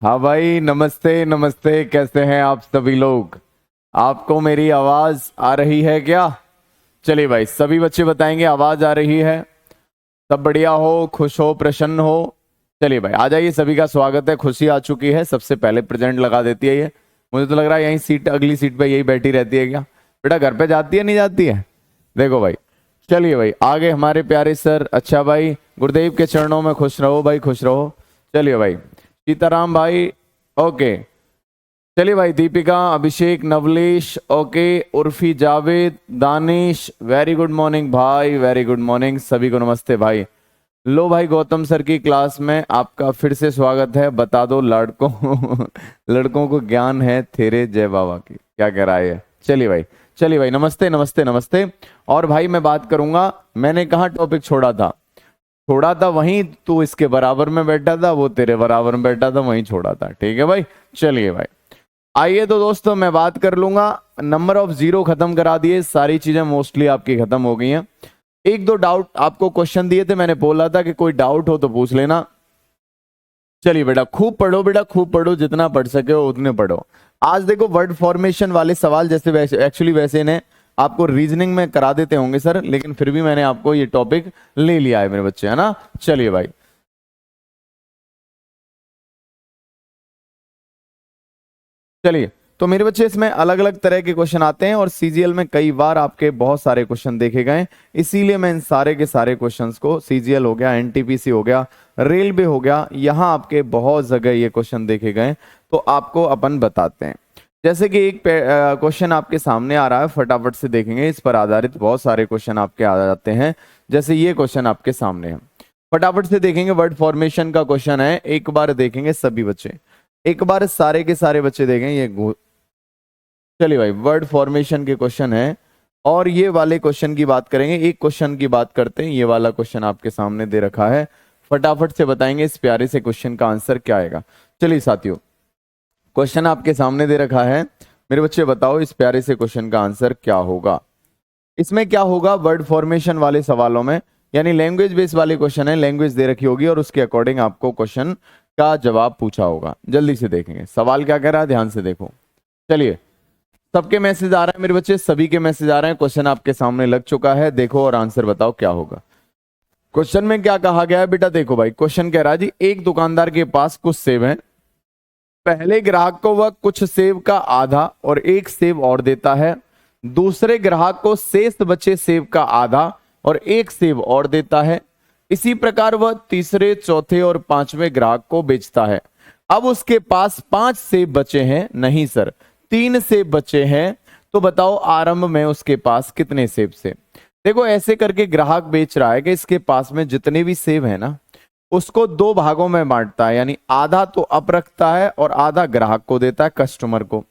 हाँ भाई, नमस्ते नमस्ते। कैसे हैं आप सभी लोग? आपको मेरी आवाज आ रही है क्या? चलिए भाई, सभी बच्चे बताएंगे आवाज आ रही है। सब बढ़िया हो, खुश हो, प्रसन्न हो? चलिए भाई, आ जाइए। सभी का स्वागत है। खुशी आ चुकी है, सबसे पहले प्रेजेंट लगा देती है ये। मुझे तो लग रहा है यही सीट, अगली सीट पे यही बैठी रहती है क्या? बेटा घर पे जाती है नहीं जाती है? देखो भाई। चलिए भाई, आगे हमारे प्यारे सर। अच्छा भाई, गुरुदेव के चरणों में खुश रहो भाई, खुश रहो। चलिए भाई, सीताराम भाई। ओके। चलिए भाई, Deepika, Abhishek, Navlesh, okay, Urfi, Javed, Danish, very good morning भाई, वेरी गुड मॉर्निंग। सभी को नमस्ते भाई। लो भाई, गौतम सर की क्लास में आपका फिर से स्वागत है। बता दो लड़कों लड़कों को ज्ञान है तेरे जय बाबा की, क्या कह रहा है? चलिए भाई, चलिए भाई, नमस्ते नमस्ते नमस्ते। और भाई मैं बात करूंगा, मैंने कहाँ टॉपिक छोड़ा था वहीं तू इसके बराबर में बैठा था, वो तेरे बराबर में बैठा था, वहीं छोड़ा था। ठीक है भाई, चलिए भाई। आइए तो दोस्तों, मैं बात कर लूंगा। नंबर ऑफ जीरो खत्म करा दिए, सारी चीजें मोस्टली आपकी खत्म हो गई हैं। एक दो डाउट आपको क्वेश्चन दिए थे, मैंने बोला था कि कोई डाउट हो तो पूछ लेना। चलिए बेटा, खूब पढ़ो बेटा, खूब पढ़ो, जितना पढ़ सके हो उतने पढ़ो। आज देखो, वर्ड फॉर्मेशन वाले सवाल जैसे वैसे एक्चुअली वैसे ने आपको रीजनिंग में करा देते होंगे सर, लेकिन फिर भी मैंने आपको ये टॉपिक ले लिया है मेरे बच्चे, है ना? चलिए भाई, चलिए। तो मेरे बच्चे, इसमें अलग अलग तरह के क्वेश्चन आते हैं और सीजीएल में कई बार आपके बहुत सारे क्वेश्चन देखे गए, इसीलिए मैं इन सारे के सारे क्वेश्चंस को, सीजीएल हो गया, एनटीपीसी हो गया, रेलवे हो गया, यहाँ आपके बहुत जगह ये क्वेश्चन देखे गए, तो आपको अपन बताते हैं। जैसे कि एक क्वेश्चन आपके सामने आ रहा है, फटाफट से देखेंगे। इस पर आधारित बहुत सारे क्वेश्चन आपके आ जाते हैं। जैसे ये क्वेश्चन आपके सामने है, फटाफट से देखेंगे। वर्ड फॉर्मेशन का क्वेश्चन है, एक बार देखेंगे सभी बच्चे, एक बार सारे के सारे बच्चे देखें ये। चलिए भाई, वर्ड फॉर्मेशन के क्वेश्चन है और ये वाले क्वेश्चन की बात करेंगे। एक क्वेश्चन की बात करते हैं, ये वाला क्वेश्चन आपके सामने दे रखा है, फटाफट से बताएंगे इस प्यारे से क्वेश्चन का आंसर क्या आएगा। चलिए साथियों, क्वेश्चन आपके सामने दे रखा है, मेरे बच्चे बताओ इस प्यारे से क्वेश्चन का आंसर क्या होगा। इसमें क्या होगा, वर्ड फॉर्मेशन वाले सवालों में, यानी लैंग्वेज बेस्ड वाले क्वेश्चन है, लैंग्वेज दे रखी होगी और उसके अकॉर्डिंग आपको क्वेश्चन का जवाब पूछा होगा। जल्दी से देखेंगे सवाल क्या कह रहा है, ध्यान से देखो। चलिए, सबके मैसेज आ रहा है मेरे बच्चे, सभी के मैसेज आ रहे हैं। क्वेश्चन आपके सामने लग चुका है, देखो और आंसर बताओ क्या होगा। क्वेश्चन में क्या कहा गया है बेटा, देखो भाई, क्वेश्चन कह रहा है जी, एक दुकानदार के पास कुछ सेब हैं। पहले ग्राहक को वह कुछ सेब का आधा और एक सेब और देता है। दूसरे ग्राहक को शेष बचे सेब का आधा और एक सेब और देता है। इसी प्रकार वह तीसरे, चौथे और पांचवें ग्राहक को बेचता है। अब उसके पास 5 सेब बचे हैं, नहीं सर 3 सेब बचे हैं। तो बताओ आरंभ में उसके पास कितने सेब से? देखो, ऐसे करके ग्राहक बेच रहा है कि इसके पास में जितने भी सेब है ना, उसको 2 भागों में बांटता है, यानी आधा तो अप रखता है और आधा ग्राहक को देता है, कस्टमर को।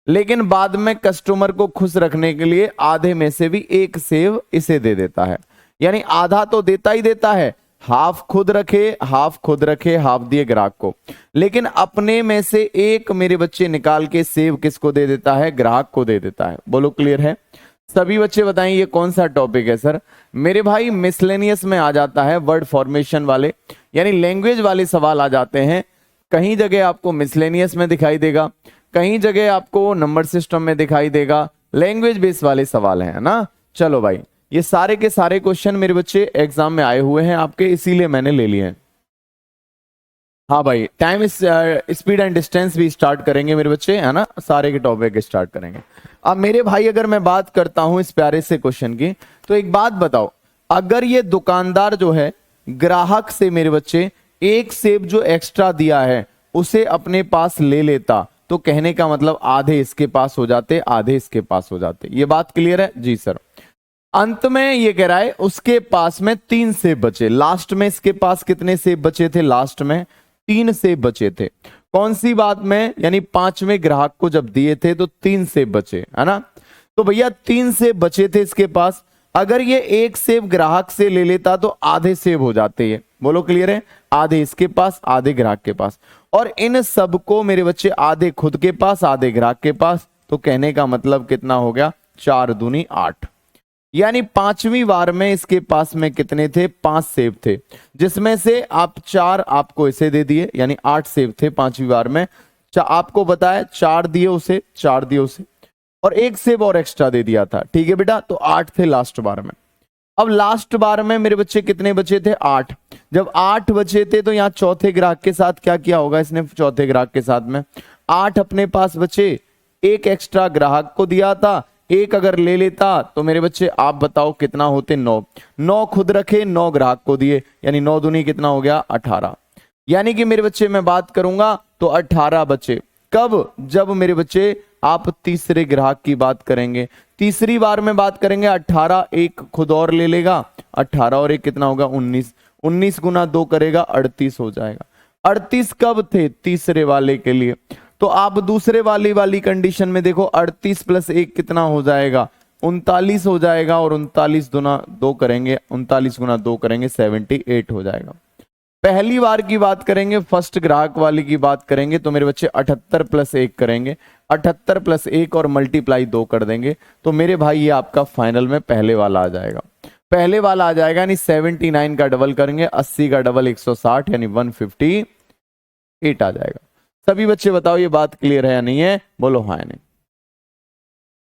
लेकिन बाद में कस्टमर को खुश रखने के लिए आधे में से भी एक सेब इसे दे देता है। यानी आधा तो देता ही देता है, हाफ खुद रखे, हाफ खुद रखे, हाफ दिए ग्राहक को। लेकिन अपने में से एक मेरे बच्चे निकाल के सेब किसको दे देता है? ग्राहक को दे देता है। बोलो क्लियर है? सभी बच्चे बताएं ये कौन सा टॉपिक है सर? मेरे भाई, मिसलेनियस में आ जाता है, वर्ड फॉर्मेशन वाले यानी लैंग्वेज वाले सवाल आ जाते हैं। कहीं जगह आपको मिसलेनियस में दिखाई देगा, कहीं जगह आपको नंबर सिस्टम में दिखाई देगा। लैंग्वेज बेस्ड वाले सवाल हैं ना। चलो भाई, ये सारे के सारे क्वेश्चन मेरे बच्चे एग्जाम में आए हुए हैं आपके, इसीलिए मैंने ले लिए हैं। हाँ भाई, टाइम स्पीड एंड डिस्टेंस भी स्टार्ट करेंगे मेरे बच्चे, है ना? सारे के टॉपिक स्टार्ट करेंगे। अब मेरे भाई, अगर मैं बात करता हूं इस प्यारे से क्वेश्चन की, तो एक बात बताओ, अगर ये दुकानदार जो है ग्राहक से मेरे बच्चे एक सेब जो एक्स्ट्रा दिया है उसे अपने पास ले लेता, तो कहने का मतलब आधे इसके पास हो जाते, आधे इसके पास हो जाते। ये बात क्लियर है? जी सर। अंत में ये कह रहा है उसके पास में 3 सेब बचे। लास्ट में इसके पास कितने सेब बचे थे? लास्ट में 3 सेब बचे थे। कौन सी बात में? यानी 5वें ग्राहक को जब दिए थे तो 3 सेब बचे, है ना? तो भैया 3 सेब बचे थे इसके पास, अगर ये एक सेब ग्राहक से ले लेता तो आधे सेब हो जाते। ये बोलो क्लियर है? आधे इसके पास, आधे ग्राहक के पास, और इन सबको मेरे बच्चे आधे खुद के पास, आधे ग्राहक के पास। तो कहने का मतलब कितना हो गया? 4 दूनी 8। यानी पांचवी बार में इसके पास में कितने थे, 5 सेब थे, जिसमें से आप 4 आपको इसे दे दिए, यानी 8 सेब थे पांचवी बार में। आपको बताया 4 दिए उसे, 4 दिए उसे, और 1 सेब और एक्स्ट्रा दे दिया था। ठीक है बेटा, तो 8 थे लास्ट बार में। अब लास्ट बार में मेरे बच्चे कितने बचे थे, 8। जब 8 बचे थे तो यहां चौथे ग्राहक के साथ क्या किया होगा इसने, चौथे ग्राहक के साथ में 8 अपने पास बचे, 1 एक्स्ट्रा ग्राहक को दिया था, 1 अगर ले लेता तो मेरे बच्चे आप बताओ कितना होते, 9। 9 खुद रखे, 9 ग्राहक को दिए, यानी 9 दूनी कितना हो गया, 18। यानी कि मेरे बच्चे मैं बात करूंगा तो 18 बचे। कब, जब मेरे बच्चे आप तीसरे ग्राहक की बात करेंगे, तीसरी बार में बात करेंगे, 18 1 खुद और ले लेगा, 18 और 1 कितना होगा, 19। 19 गुना 2 करेगा, 38 हो जाएगा। 38 कब थे, तीसरे वाले के लिए। तो आप दूसरे वाली कंडीशन में देखो, 38 प्लस 1 कितना हो जाएगा, 39 हो जाएगा, और 39 गुना 2 करेंगे, 39 गुना 2 करेंगे, 78 हो जाएगा। पहली बार की बात करेंगे, फर्स्ट ग्राहक वाली की बात करेंगे, तो मेरे बच्चे 78 प्लस 1 करेंगे, 78 प्लस 1 और मल्टीप्लाई 2 कर देंगे, तो मेरे भाई ये आपका फाइनल में पहले वाला आ जाएगा। पहले वाला आ जाएगा, यानी 79 का डबल करेंगे, 80 का डबल 160, यानी 158 आ जाएगा। सभी बच्चे बताओ ये बात क्लियर है या नहीं है, बोलो हाँ या नहीं।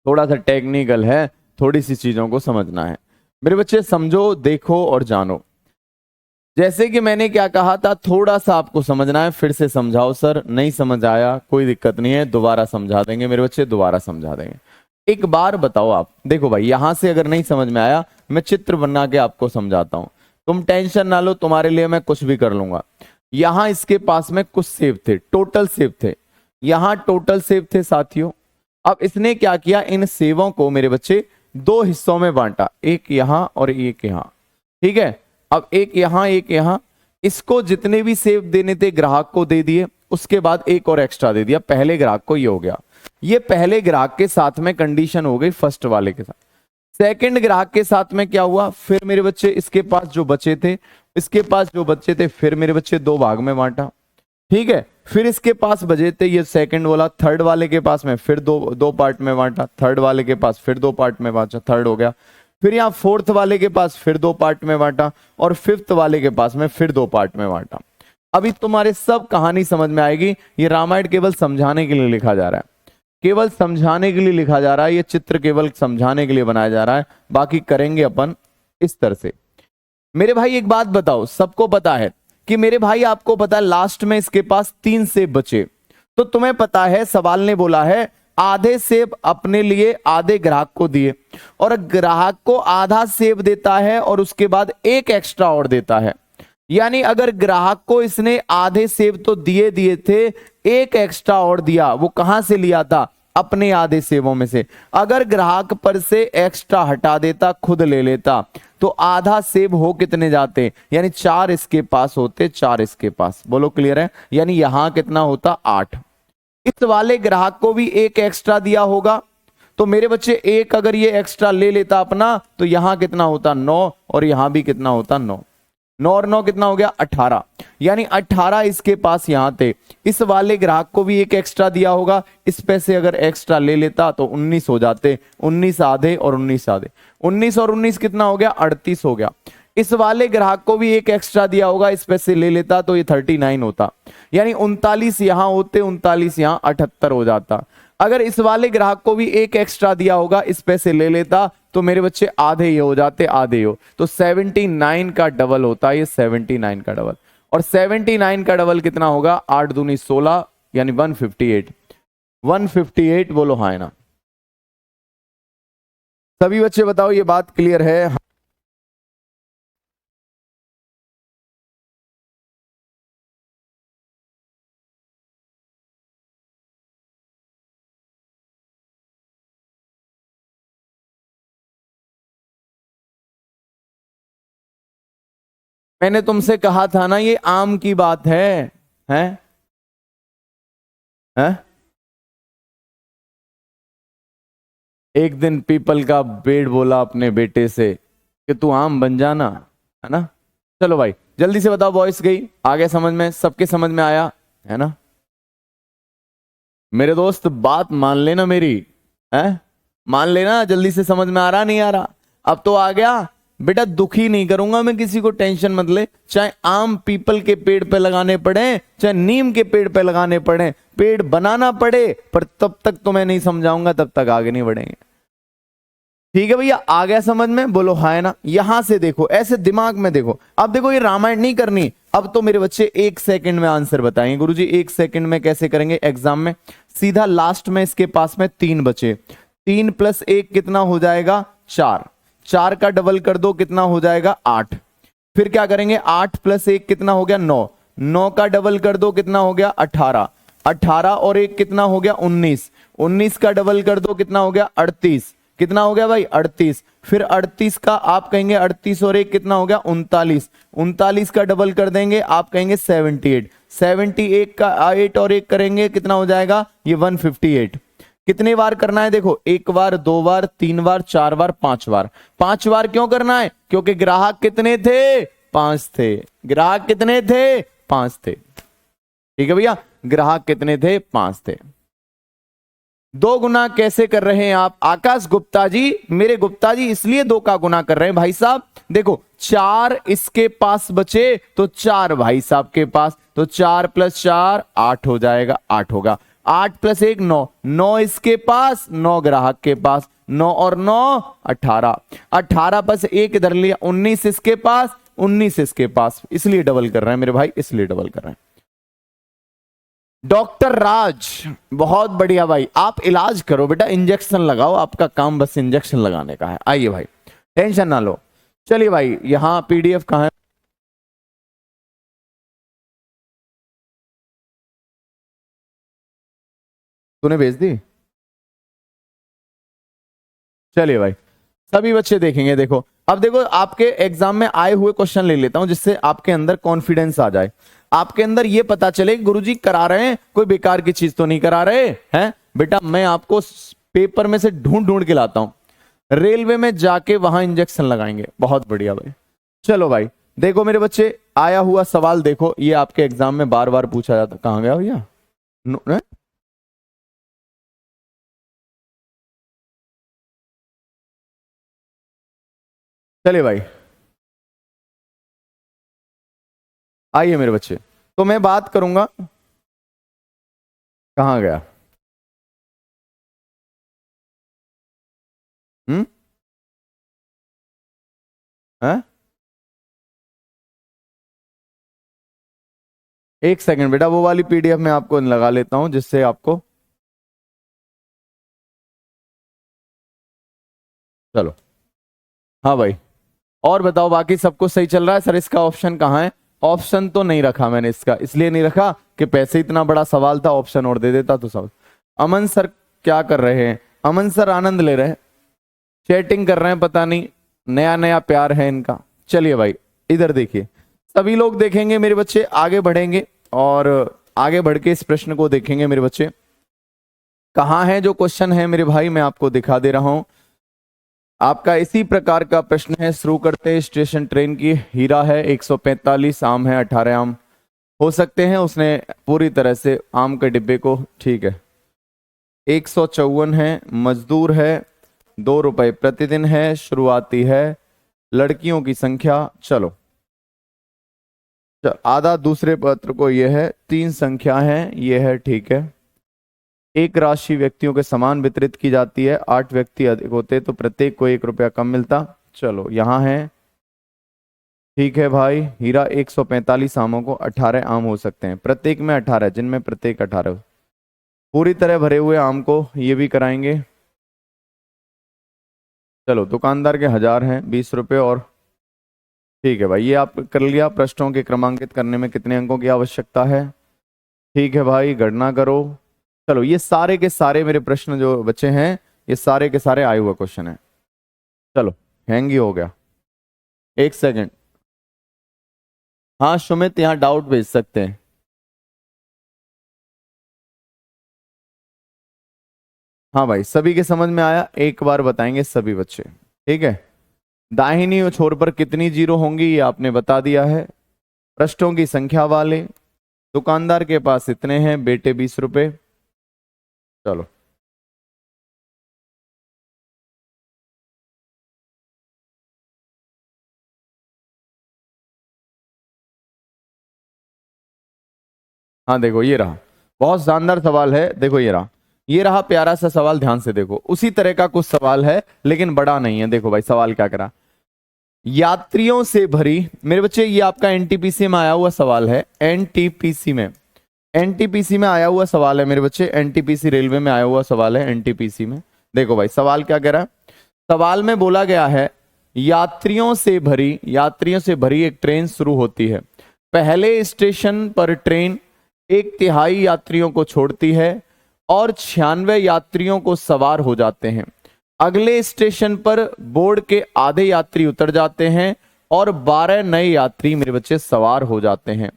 थोड़ा सा टेक्निकल है, थोड़ी सी चीजों को समझना है मेरे बच्चे, समझो, देखो और जानो। जैसे कि मैंने क्या कहा था, थोड़ा सा आपको समझना है, फिर से समझाओ सर, नहीं समझ आया कोई दिक्कत नहीं है, दोबारा समझा देंगे मेरे बच्चे, दोबारा समझा देंगे। एक बार बताओ आप, देखो भाई यहां से अगर नहीं समझ में आया, मैं चित्र बना के आपको समझाता हूं, तुम टेंशन ना लो, तुम्हारे लिए मैं कुछ भी कर लूंगा। यहां इसके पास में कुछ सेब थे, टोटल सेब थे, यहां टोटल सेब थे साथियों। अब इसने क्या किया, इन सेबों को मेरे बच्चे 2 हिस्सों में बांटा, एक यहां और एक यहां। ठीक है, अब एक यहां एक यहां, इसको जितने भी सेब देने थे ग्राहक को दे दिए, उसके बाद एक और एक्स्ट्रा दे दिया पहले ग्राहक को, ये हो गया। ये पहले ग्राहक के साथ में कंडीशन हो गई फर्स्ट वाले के साथ। सेकंड ग्राहक के साथ में क्या हुआ, फिर मेरे बच्चे इसके पास जो बचे थे, इसके पास जो बच्चे थे, फिर मेरे बच्चे 2 भाग में बांटा। ठीक है, फिर इसके पास बचे थे ये सेकंड वाला, थर्ड वाले के पास में फिर दो पार्ट में बांटा, थर्ड वाले के पास फिर 2 पार्ट में बांटा, थर्ड हो गया। फिर यहाँ फोर्थ वाले के पास फिर 2 पार्ट में बांटा, और फिफ्थ वाले के पास में फिर 2 पार्ट में बांटा। अभी तुम्हारे सब कहानी समझ में आएगी। ये रामायण केवल समझाने के लिए लिखा जा रहा है, केवल समझाने के लिए लिखा जा रहा है, ये चित्र केवल समझाने के लिए बनाया जा रहा है, बाकी करेंगे अपन इस तरह से। मेरे भाई एक बात बताओ, सबको पता है कि मेरे भाई, आपको पता है लास्ट में इसके पास 3 सेब बचे, तो तुम्हें पता है सवाल ने बोला है आधे सेब अपने लिए, आधे ग्राहक को दिए, और ग्राहक को आधा सेब देता है और उसके बाद 1 एक्स्ट्रा और देता है। यानी अगर ग्राहक को इसने आधे सेब तो दिए दिए थे, 1 एक्स्ट्रा और दिया, वो कहां से लिया था, अपने आधे सेबों में से। अगर ग्राहक पर से एक्स्ट्रा हटा देता, खुद ले लेता, तो आधा सेब हो कितने जाते, यानी 4 इसके पास होते, 4 इसके पास। बोलो क्लियर है, यानी यहां कितना होता, 8। इस वाले ग्राहक को भी 1 एक्स्ट्रा दिया होगा, तो मेरे बच्चे 1 अगर ये एक्स्ट्रा ले लेता अपना, तो यहां कितना होता, 9, और यहां भी कितना होता, 9। 9 और 9 कितना हो गया, 18। यानी 18 इसके पास यहां थे। इस वाले ग्राहक को भी 1 एक्स्ट्रा दिया होगा, इस पैसे अगर एक्स्ट्रा ले लेता तो 19 हो जाते, 19 आधे और 19 आधे, 19 और 19 कितना हो गया, 38 हो गया। इस वाले ग्राहक को भी 1 एक्स्ट्रा दिया होगा, इस पैसे ले लेता तो ये 39 होता, यानी 39 यहां होते, 39 यहां, 78 हो जाता। अगर इस वाले ग्राहक को भी 1 एक्स्ट्रा दिया होगा, इस पैसे ले लेता, तो मेरे बच्चे आधे ये हो जाते, आधे हो, तो 79 का डबल होता है ये, 79 का डबल। और 79 का डबल कितना होगा, 8 दूनी 16, यानी 158। 158 बोलो हाँ ना। सभी बच्चे बताओ ये बात क्लियर है। मैंने तुमसे कहा था ना, ये आम की बात है? है? एक दिन पीपल का पेड़ बोला अपने बेटे से कि तू आम बन जाना, है ना। चलो भाई जल्दी से बताओ, वॉइस गई आगे, समझ में, सबके समझ में आया है ना। मेरे दोस्त बात मान लेना मेरी, है, मान लेना, जल्दी से समझ में आ रहा नहीं आ रहा। अब तो आ गया बेटा, दुखी नहीं करूंगा मैं किसी को, टेंशन मत ले। चाहे आम पीपल के पेड़ पे लगाने पड़े, चाहे नीम के पेड़ पे लगाने पड़े, पेड़ बनाना पड़े, पर तब तक तो मैं नहीं समझाऊंगा, तब तक आगे नहीं बढ़ेंगे। ठीक है भैया, आ गया समझ में? बोलो हाँ ना। यहां से देखो, ऐसे दिमाग में देखो। अब देखो ये रामायण नहीं करनी, अब तो मेरे बच्चे 1 सेकंड में आंसर बताएंगे। गुरुजी 1 सेकंड में कैसे करेंगे एग्जाम में? सीधा लास्ट में इसके पास में 3 बचे, 3 + 1 कितना हो जाएगा? 4, 4 का डबल कर दो कितना हो जाएगा? 8। फिर क्या करेंगे? 8 + 1 कितना हो गया? 9, 9 का डबल कर दो कितना हो गया? 18, 18 और 1 कितना हो गया? 19, 19 का डबल कर दो कितना हो गया? 38, कितना हो गया भाई? 38। फिर 38 का आप कहेंगे 38 और 1 कितना हो गया? 39, 39 का डबल कर देंगे आप कहेंगे 78, 78 का 8 और 1 करेंगे कितना हो जाएगा? ये 158। कितने बार करना है? देखो 1 बार, 2 बार, 3 बार, 4 बार, 5 बार। 5 बार क्यों करना है? क्योंकि ग्राहक कितने थे? 5 थे। ग्राहक कितने थे? 5 थे। ठीक है भैया, ग्राहक कितने थे? 5 थे। 2 गुना कैसे कर रहे हैं आप? आकाश गुप्ता जी, मेरे गुप्ता जी इसलिए 2 का गुना कर रहे हैं भाई साहब। देखो 4 इसके पास बचे तो 4 भाई साहब के पास, तो 4 + 4 8 हो जाएगा, 8 होगा। 8 + 1 9, 9 इसके पास, 9 ग्राहक के पास, 9 और 9 18, 18 + 1 इधर लिया, 19 इसके पास, 19 इसके पास। इसलिए डबल कर रहे हैं मेरे भाई, इसलिए डबल कर रहे हैं। डॉक्टर राज, बहुत बढ़िया भाई, आप इलाज करो बेटा, इंजेक्शन लगाओ, आपका काम बस इंजेक्शन लगाने का है। आइए भाई, टेंशन ना लो। चलिए भाई, यहां पीडीएफ कहां है? तूने भेज दी? चलिए भाई, सभी बच्चे देखेंगे। देखो अब देखो, आपके एग्जाम में आए हुए क्वेश्चन ले लेता हूं जिससे आपके अंदर कॉन्फिडेंस आ जाए, आपके अंदर ये पता चले कि गुरुजी करा रहे हैं, कोई बेकार की चीज तो नहीं करा रहे हैं। बेटा मैं आपको पेपर में से ढूंढ ढूंढ के लाता हूं, रेलवे में जाके वहां इंजेक्शन लगाएंगे। बहुत बढ़िया भाई। चलो भाई, देखो मेरे बच्चे, आया हुआ सवाल देखो, ये आपके एग्जाम में बार बार पूछा जाता। कहां गया भैया? चलिए भाई, आइए मेरे बच्चे, तो मैं बात करूंगा। कहां गया? हम्म है? 1 सेकंड बेटा, वो वाली पीडीएफ में आपको लगा लेता हूं जिससे आपको, चलो हाँ भाई, और बताओ बाकी सब कुछ सही चल रहा है? सर इसका ऑप्शन कहाँ है? ऑप्शन तो नहीं रखा मैंने, इसका इसलिए नहीं रखा कि पैसे इतना बड़ा सवाल था, ऑप्शन और दे देता तो सब। अमन सर क्या कर रहे हैं? अमन सर आनंद ले रहे हैं, चैटिंग कर रहे हैं, पता नहीं नया नया प्यार है इनका। चलिए भाई, इधर देखिए, सभी लोग देखेंगे मेरे बच्चे, आगे बढ़ेंगे और आगे बढ़ के इस प्रश्न को देखेंगे मेरे बच्चे। कहाँ है जो क्वेश्चन है मेरे भाई, मैं आपको दिखा दे रहा हूं। आपका इसी प्रकार का प्रश्न है, शुरू करते हैं। स्टेशन ट्रेन की, हीरा है 145, आम है 18 आम हो सकते हैं, उसने पूरी तरह से आम के डिब्बे को, ठीक है। 154 है, मजदूर है, 2 रुपए प्रतिदिन है, शुरुआती है, लड़कियों की संख्या, चलो आधा दूसरे पत्र को, यह है 3 संख्या है, यह है, ठीक है। एक राशि व्यक्तियों के समान वितरित की जाती है, 8 व्यक्ति अधिक होते तो प्रत्येक को 1 रुपया कम मिलता। चलो यहां है, ठीक है भाई। हीरा 145 आमों को 18 आम हो सकते हैं, प्रत्येक में 18, जिनमें प्रत्येक 18 पूरी तरह भरे हुए आम को ये भी कराएंगे। चलो दुकानदार के 1000 हैं, 20 रुपये और, ठीक है भाई, ये आप कर लिया। पृष्ठों के क्रमांकित करने में कितने अंकों की आवश्यकता है? ठीक है भाई, गणना करो। चलो ये सारे के सारे मेरे प्रश्न जो बच्चे हैं, ये सारे के सारे आए हुए क्वेश्चन है। चलो हैंग ही हो गया, 1 सेकंड। हाँ सुमित, यहाँ डाउट भेज सकते हैं। हाँ भाई, सभी के समझ में आया? एक बार बताएंगे सभी बच्चे, ठीक है। दाहिनी छोर पर कितनी जीरो होंगी ये आपने बता दिया है। पृष्ठों की संख्या वाले, दुकानदार के पास इतने हैं, बेटे 20 रुपए। चलो हाँ देखो ये रहा, बहुत शानदार सवाल है, देखो ये रहा प्यारा सा सवाल, ध्यान से देखो। उसी तरह का कुछ सवाल है लेकिन बड़ा नहीं है। देखो भाई सवाल क्या करा, यात्रियों से भरी, मेरे बच्चे ये आपका एनटीपीसी में आया हुआ सवाल है, एनटीपीसी में आया हुआ सवाल है मेरे बच्चे, एनटीपीसी रेलवे में आया हुआ सवाल है, एनटीपीसी में। देखो भाई सवाल क्या कह रहा है, सवाल में बोला गया है यात्रियों से भरी एक ट्रेन शुरू होती है। पहले स्टेशन पर ट्रेन 1/3 यात्रियों को छोड़ती है और 96 यात्रियों को सवार हो जाते हैं। अगले स्टेशन पर बोर्ड के आधे यात्री उतर जाते हैं और 12 नए यात्री मेरे बच्चे सवार हो जाते हैं।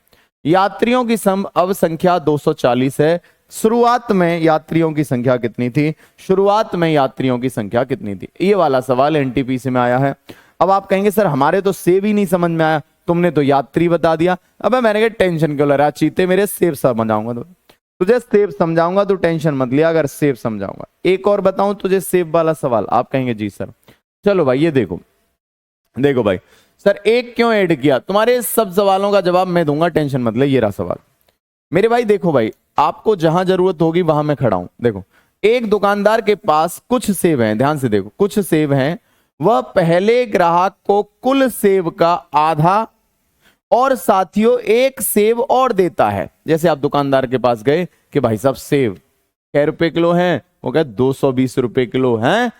यात्रियों की अब संख्या 240 है। शुरुआत में यात्रियों की संख्या कितनी थी? शुरुआत में यात्रियों की संख्या कितनी थी? ये वाला सवाल एनटीपीसी में आया है। अब आप कहेंगे सर हमारे तो सेब ही नहीं समझ में आया, तुमने तो यात्री बता दिया। अब मैंने कहा टेंशन क्यों ले रहा, चीते मेरे, सेब समझाऊंगा तो तुझे, सेब समझाऊंगा तो टेंशन मत लिया, अगर सेब समझाऊंगा। एक और बताऊं तुझे सेब वाला सवाल, आप कहेंगे जी सर। चलो भाई ये देखो भाई सर एक क्यों ऐड किया, तुम्हारे सब सवालों का जवाब मैं दूंगा, टेंशन मत ले। ये रहा सवाल मेरे भाई, देखो भाई आपको जहां जरूरत होगी वहां मैं खड़ा हूं। देखो एक दुकानदार के पास कुछ सेब हैं, ध्यान से देखो, कुछ सेब हैं, वह पहले ग्राहक को कुल सेब का आधा और साथियों एक सेब और देता है। जैसे आप दुकानदार के पास गए कि भाई साहब सेब कै रुपए किलो हैं, वो कहे 220 रुपए किलो हैं।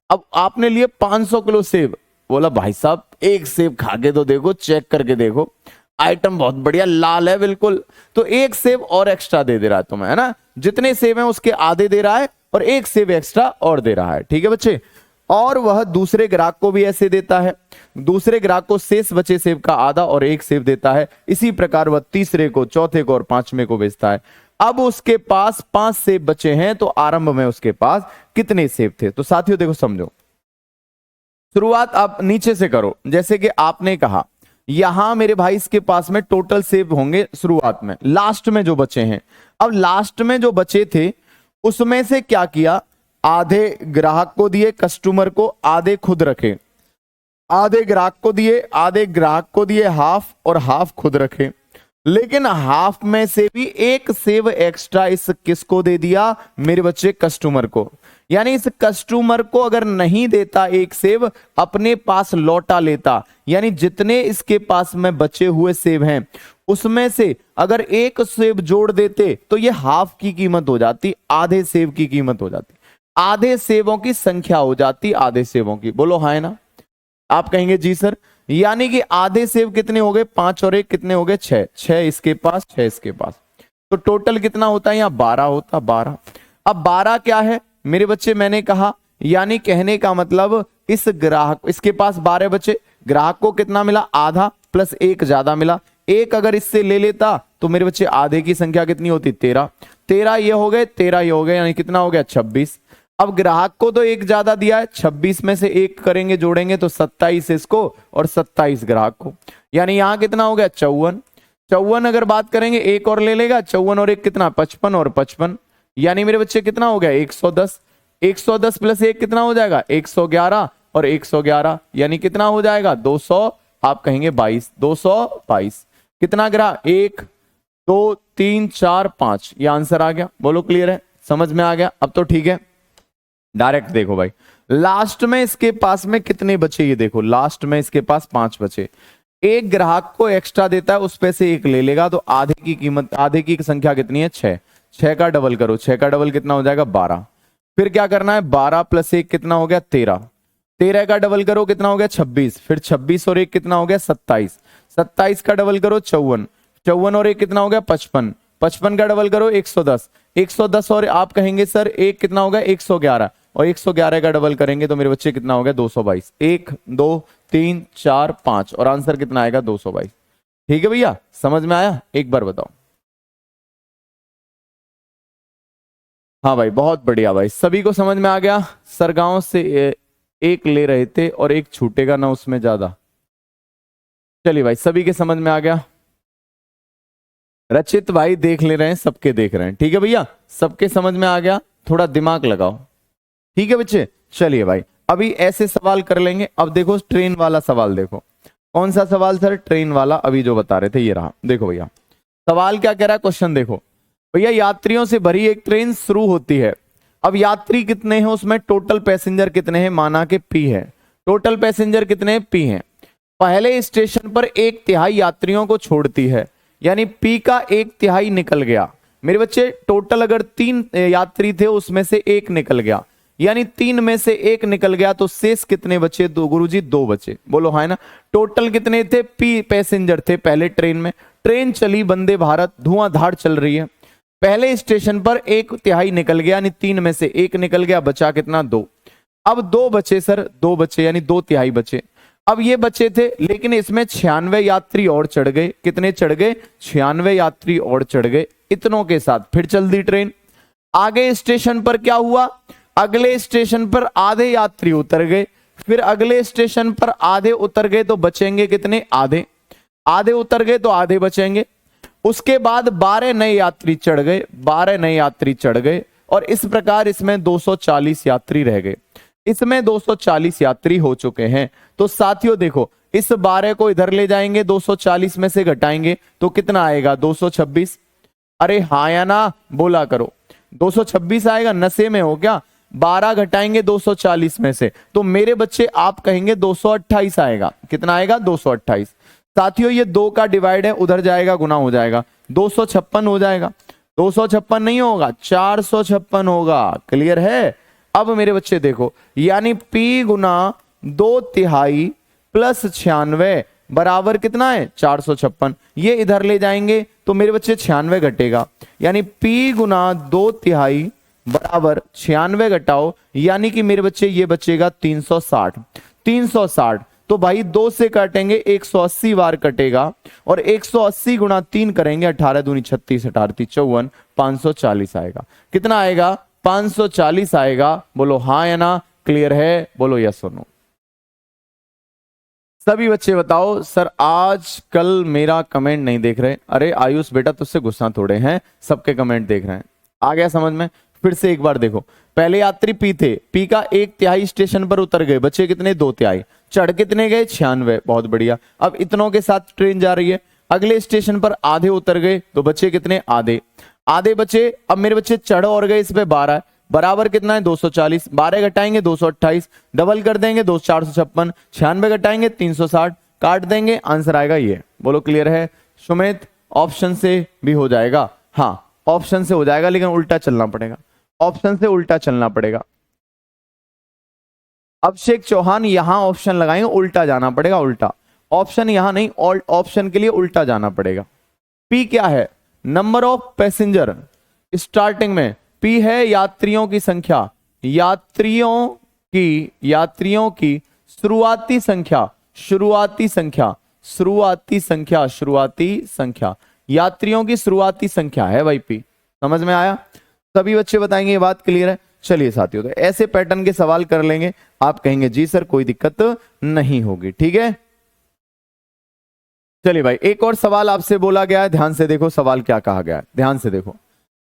अब आपने लिए 500 किलो सेब, बोला भाई साहब एक सेब खा के तो देखो, चेक करके देखो, आइटम बहुत बढ़िया लाल है बिल्कुल, तो एक सेब और एक्स्ट्रा दे रहा है तुम्हें, है ना, जितने सेब हैं उसके आधे दे रहा है और एक सेब एक्स्ट्रा और दे रहा है। ठीक है बच्चे, और वह दूसरे ग्राहक को भी ऐसे देता है, दूसरे ग्राहक को शेष बचे सेब का आधा और एक सेब देता है। इसी प्रकार वह तीसरे को, चौथे को और पांचवें को बेचता है। अब उसके पास 5 सेब बचे हैं, तो आरंभ में उसके पास कितने सेब थे? तो साथियों देखो समझो, शुरुआत आप नीचे से करो। जैसे कि आपने कहा यहां मेरे भाई इसके पास में टोटल सेब होंगे शुरुआत में, लास्ट में जो बचे हैं। अब लास्ट में जो बचे थे उसमें से क्या किया, आधे ग्राहक को दिए, कस्टमर को, आधे खुद रखे, आधे ग्राहक को दिए, आधे ग्राहक को दिए हाफ और हाफ खुद रखे। लेकिन हाफ में से भी एक सेब एक्स्ट्रा इस किसको दे दिया मेरे बच्चे? कस्टमर को। यानी इस कस्टमर को अगर नहीं देता एक सेब, अपने पास लौटा लेता, यानी जितने इसके पास में बचे हुए सेब हैं उसमें से अगर एक सेब जोड़ देते तो ये हाफ की कीमत हो जाती, आधे सेब की कीमत हो जाती, आधे सेबों की संख्या हो जाती, आधे सेबों की। बोलो हाँ है ना? आप कहेंगे जी सर, यानी कि आधे सेब कितने हो गए? 5 और 1 कितने हो गए? 6, 6 इसके पास, 6 इसके पास, तो टोटल कितना होता है? यहाँ 12 होता, 12। अब 12 क्या है मेरे बच्चे? मैंने कहा, यानी कहने का मतलब इस ग्राहक, इसके पास 12 बचे, ग्राहक को कितना मिला? आधा प्लस 1 ज्यादा मिला। एक अगर इससे ले लेता तो मेरे बच्चे आधे की संख्या कितनी होती? 13, 13 ये हो गए, 13 ये हो गए, यानी कितना हो गया? 26। अब ग्राहक को तो 1 ज्यादा दिया है, 26 में से 1 करेंगे, जोड़ेंगे तो 27 इसको और 27 ग्राहक को, यानी यहां कितना हो गया? 54। 54 अगर बात करेंगे, 1 और ले लेगा, 54 और 1 कितना? 55 और 55, यानी मेरे बच्चे कितना हो गया? 110। 110 प्लस 1 कितना हो जाएगा? 111 और 111 यानी कितना हो जाएगा? 200, आप कहेंगे 22, 222। कितना ग्राहक? 1 2 3 4 5, ये आंसर आ गया। बोलो क्लियर है, समझ में आ गया? अब तो ठीक है, डायरेक्ट देखो भाई, लास्ट में इसके पास में कितने बचे? ये देखो लास्ट में इसके पास 5 बचे, एक ग्राहक को एक्स्ट्रा देता है, उस पे से 1 ले लेगा, तो आधे की कीमत, आधे की संख्या कितनी है? 6। 6 का डबल करो, 6 का डबल कितना हो जाएगा? 12। फिर क्या करना है? 12 प्लस 1 कितना हो गया? 13। 13 का डबल करो कितना हो गया? 26। फिर 26 और 1 कितना हो गया? 27। 27 का डबल करो 54। 54 और 1 कितना हो गया? 55। 55 का डबल करो 110। 110 और आप कहेंगे सर 1 कितना हो गया? 111, और 111 का डबल करेंगे तो मेरे बच्चे कितना हो गया? 222। 1 2 3 4 5 और आंसर कितना आएगा? 222। ठीक है भैया, समझ में आया? एक बार बताओ। हाँ भाई बहुत बढ़िया भाई, सभी को समझ में आ गया। सर गांव से एक ले रहे थे और एक छूटेगा ना उसमें ज्यादा। चलिए भाई, सभी के समझ में आ गया। रचित भाई देख ले रहे हैं, सबके देख रहे हैं। ठीक है भैया, सबके समझ में आ गया, थोड़ा दिमाग लगाओ। ठीक है बच्चे, चलिए भाई अभी ऐसे सवाल कर लेंगे। अब देखो ट्रेन वाला सवाल, देखो कौन सा सवाल सर? ट्रेन वाला, अभी जो बता रहे थे ये रहा। देखो भैया सवाल क्या कह रहा है, क्वेश्चन देखो, भैया यात्रियों से भरी एक ट्रेन शुरू होती है। अब यात्री कितने हैं उसमें, टोटल पैसेंजर कितने हैं, माना कि P है। टोटल पैसेंजर कितने हैं, P हैं। पहले स्टेशन पर 1/3 यात्रियों को छोड़ती है, यानी P का 1/3 निकल गया। मेरे बच्चे टोटल अगर 3 यात्री थे उसमें से 1 निकल गया, यानी 3 में से 1 निकल गया, तो शेष कितने बचे, दो गुरुजी, 2 बचे। बोलो हाँ ना। टोटल कितने थे, P पैसेंजर थे पहले ट्रेन में। ट्रेन चली वंदे भारत, धुआंधार चल रही है। पहले स्टेशन पर 1/3 निकल गया, यानी 3 में से 1 निकल गया, बचा कितना, 2। अब 2 बचे सर, 2 बचे, यानी 2/3 बचे। अब ये बचे थे, लेकिन इसमें 96 यात्री और चढ़ गए। कितने चढ़ गए, 96 यात्री और चढ़ गए। इतनों के साथ फिर चल दी ट्रेन। आगे स्टेशन पर क्या हुआ, अगले स्टेशन पर आधे यात्री उतर गए, फिर अगले स्टेशन पर आधे उतर गए, तो बचेंगे कितने, आधे। आधे उतर गए तो आधे बचेंगे। उसके बाद 12 नए यात्री चढ़ गए, 12 नए यात्री चढ़ गए, और इस प्रकार इसमें 240 यात्री रह गए। इसमें 240 यात्री हो चुके हैं। तो साथियों देखो, इस 12 को इधर ले जाएंगे, 240 में से घटाएंगे तो कितना आएगा, 226। अरे हाँ या ना बोला करो, 226 आएगा, नशे में हो क्या। 12 घटाएंगे 240 में से, तो मेरे बच्चे आप कहेंगे 228 आएगा। कितना आएगा, 228। साथियों ये 2 का डिवाइड है, उधर जाएगा, गुना हो जाएगा, 256 हो जाएगा। 256 नहीं होगा, 456 होगा। क्लियर है। अब मेरे बच्चे देखो, यानी P गुना 2/3 प्लस 96 बराबर कितना है, 456। ये इधर ले जाएंगे तो मेरे बच्चे 96 घटेगा, यानी P गुना 2/3 बराबर 96 घटाओ, यानी कि मेरे बच्चे ये बचेगा 360। 360 तो भाई 2 से काटेंगे 180 बार कटेगा, और 180 गुना 3 करेंगे, 18 दूनी 36, 18 54, 540 आएगा। कितना आएगा, 540 आएगा। बोलो हाँ या ना, क्लियर है, बोलो यस और नो। सभी बच्चे बताओ, सर आज कल मेरा कमेंट नहीं देख रहे। अरे आयुष बेटा तुझसे गुस्सा थोड़े हैं, सबके कमेंट देख रहे हैं। आ गया समझ में। फिर से एक बार देखो, पहले यात्री P थे, P का 1/3 स्टेशन पर उतर गए, बचे कितने, 2/3। चढ़ कितने गए, 96। बहुत बढ़िया। अब इतनों के साथ ट्रेन जा रही है। अगले स्टेशन पर आधे उतर गए, तो बचे कितने, आधे। आधे बचे। अब मेरे बच्चे चढ़ और गए, इस पे 12 बराबर कितना है, 240। 12 घटाएंगे 228, डबल कर देंगे 456, 96 घटाएंगे 360, काट देंगे, आंसर आएगा ये। बोलो क्लियर है। सुमित ऑप्शन से भी हो जाएगा, हाँ ऑप्शन से हो जाएगा, लेकिन उल्टा चलना पड़ेगा, ऑप्शन से उल्टा चलना पड़ेगा। अभिषेक चौहान यहां ऑप्शन लगाएंगे, उल्टा जाना पड़ेगा, उल्टा। ऑप्शन यहां नहीं, ऑप्शन के लिए उल्टा जाना पड़ेगा। P क्या है, नंबर ऑफ पैसेंजर। स्टार्टिंग में P है यात्रियों की संख्या, यात्रियों की शुरुआती संख्या, शुरुआती संख्या, शुरुआती संख्या, शुरुआती संख्या, यात्रियों की शुरुआती संख्या है भाई P। समझ में आया। सभी बच्चे बताएंगे ये बात क्लियर है। चलिए साथियों, तो ऐसे पैटर्न के सवाल कर लेंगे, आप कहेंगे जी सर कोई दिक्कत नहीं होगी, ठीक है। चलिए भाई, एक और सवाल आपसे बोला गया है, ध्यान से देखो सवाल क्या कहा गया है, ध्यान से देखो।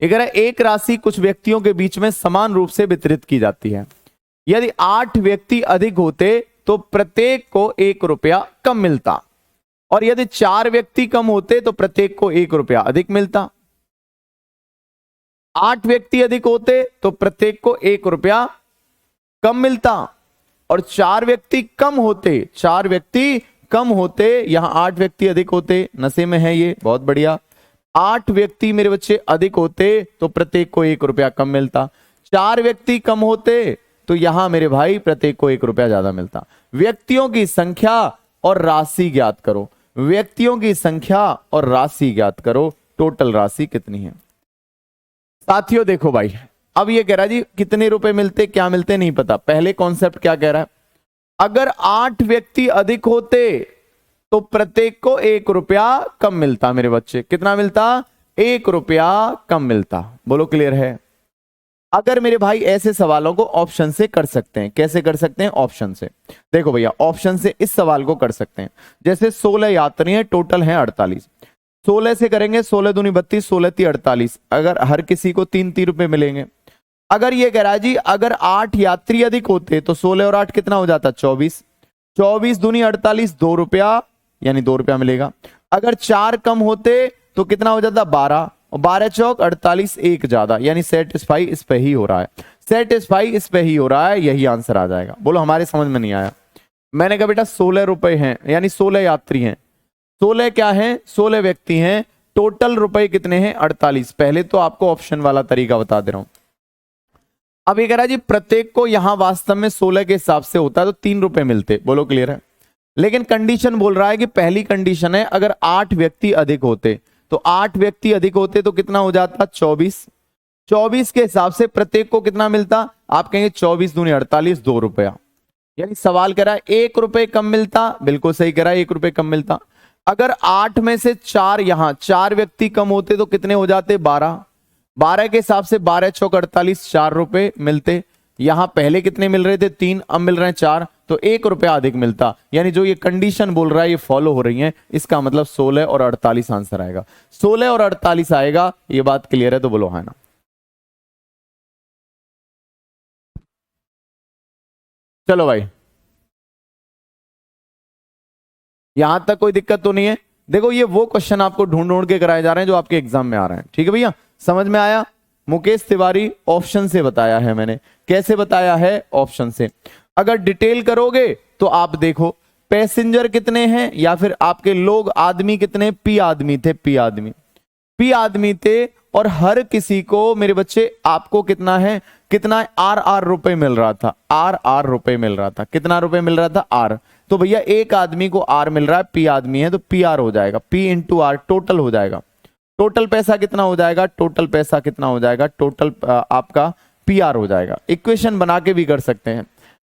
एक राशि कुछ व्यक्तियों के बीच में समान रूप से वितरित की जाती है। यदि 8 व्यक्ति अधिक होते तो प्रत्येक को 1 रुपया कम मिलता, और यदि 4 व्यक्ति कम होते तो प्रत्येक को 1 रुपया अधिक मिलता। 8 व्यक्ति अधिक होते तो प्रत्येक को 1 रुपया कम मिलता, और 4 व्यक्ति कम होते, 4 व्यक्ति कम होते, यहां 8 व्यक्ति अधिक होते, नशे में है ये, बहुत बढ़िया। 8 व्यक्ति मेरे बच्चे अधिक होते तो प्रत्येक को 1 रुपया कम मिलता। 4 व्यक्ति कम होते तो यहां मेरे भाई प्रत्येक को 1 रुपया ज्यादा मिलता। व्यक्तियों की संख्या और राशि ज्ञात करो, व्यक्तियों की संख्या और राशि ज्ञात करो, टोटल राशि कितनी है। साथियों देखो भाई, अब ये कह रहा है जी कितने रुपए मिलते, क्या मिलते नहीं पता। पहले कॉन्सेप्ट क्या कह रहा है, अगर 8 व्यक्ति अधिक होते तो प्रत्येक को 1 रुपया कम मिलता। मेरे बच्चे कितना मिलता, 1 रुपया कम मिलता। बोलो क्लियर है। अगर मेरे भाई ऐसे सवालों को ऑप्शन से कर सकते हैं, कैसे कर सकते हैं, ऑप्शन से। देखो भैया ऑप्शन से इस सवाल को कर सकते हैं, जैसे 16 यात्री हैं, टोटल हैं 48, 16 से करेंगे, 16 दूनी 32, 16 ती 48, अगर हर किसी को 3-3 रुपए मिलेंगे। अगर ये कह रहा है जी अगर 8 यात्री अधिक होते तो 16 और 8 कितना हो जाता, 24, 24 दूनी 48, 2 रुपया, यानी 2 रुपया मिलेगा। अगर 4 कम होते तो कितना हो जाता, 12, और 12 चौक 48, एक ज्यादा, यानी सेटिस्फाई इस पे ही हो रहा है, सेटिस्फाई इस पे ही हो रहा है, यही आंसर आ जाएगा। बोलो हमारे समझ में नहीं आया। मैंने कहा बेटा 16 रुपए हैं, यानी 16 यात्री हैं, 16 क्या है, 16 व्यक्ति हैं, टोटल रुपए कितने हैं 48। पहले तो आपको ऑप्शन वाला तरीका बता दे रहा हूं। अब ये कह रहा है जी प्रत्येक को यहां वास्तव में 16 के हिसाब से होता है तो 3 रुपए मिलते। बोलो क्लियर है। लेकिन कंडीशन बोल रहा है कि पहली कंडीशन है अगर 8 व्यक्ति अधिक होते, तो 8 व्यक्ति अधिक होते तो कितना हो जाता 24, 24 के हिसाब से प्रत्येक को कितना मिलता, आप कहेंगे 24 दूनी 48, 2 रुपया। यानी सवाल कह रहा है 1 रुपए कम मिलता, बिल्कुल सही कह रहा है 1 रुपए कम मिलता। अगर 8 में से 4 यहां 4 व्यक्ति कम होते तो कितने हो जाते 12, 12 के हिसाब से 12 चौक 48, 4 रुपए मिलते। यहां पहले कितने मिल रहे थे 3, अब मिल रहे हैं 4, तो 1 रुपया अधिक मिलता। यानी जो ये कंडीशन बोल रहा है ये फॉलो हो रही है, इसका मतलब 16 और 48 आंसर आएगा, 16 और 48 आएगा। ये बात क्लियर है तो बोलो है ना। चलो भाई, यहां तक कोई दिक्कत तो नहीं है। देखो ये वो क्वेश्चन आपको ढूंढ ढूंढ के कराए जा रहे हैं जो आपके एग्जाम में आ रहे हैं, ठीक है भैया, समझ में आया। मुकेश तिवारी ऑप्शन से बताया है मैंने, कैसे बताया है ऑप्शन से। अगर डिटेल करोगे तो आप देखो पैसेंजर कितने हैं या फिर आपके लोग आदमी कितने, पी आदमी थे, पी आदमी, पी आदमी थे, और हर किसी को मेरे बच्चे आपको कितना है, कितना आर रुपए मिल रहा था, आर रुपए मिल रहा था, कितना रुपए मिल रहा था आर। तो भैया एक आदमी को आर मिल रहा है, पी आदमी है तो पी आर हो जाएगा, पी इंटू आर टोटल हो जाएगा। टोटल पैसा कितना हो जाएगा, टोटल पैसा कितना हो जाएगा, टोटल आपका पी आर हो जाएगा। इक्वेशन बना के भी कर सकते हैं।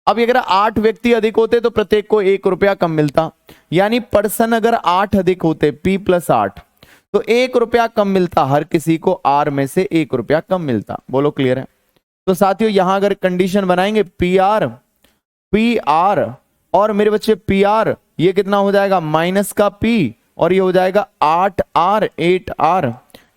अब अगर 8 व्यक्ति अधिक होते तो प्रत्येक को 1 रुपया कम मिलता, यानी पर्सन अगर 8 अधिक होते, पी प्लस 8, तो 1 रुपया कम मिलता, हर किसी को आर में से 1 रुपया कम मिलता। बोलो क्लियर है। तो साथियों यहां अगर कंडीशन बनाएंगे पी आर और मेरे बच्चे पी आर, ये कितना हो जाएगा माइनस का पी, और ये हो जाएगा 8 आर 8 आर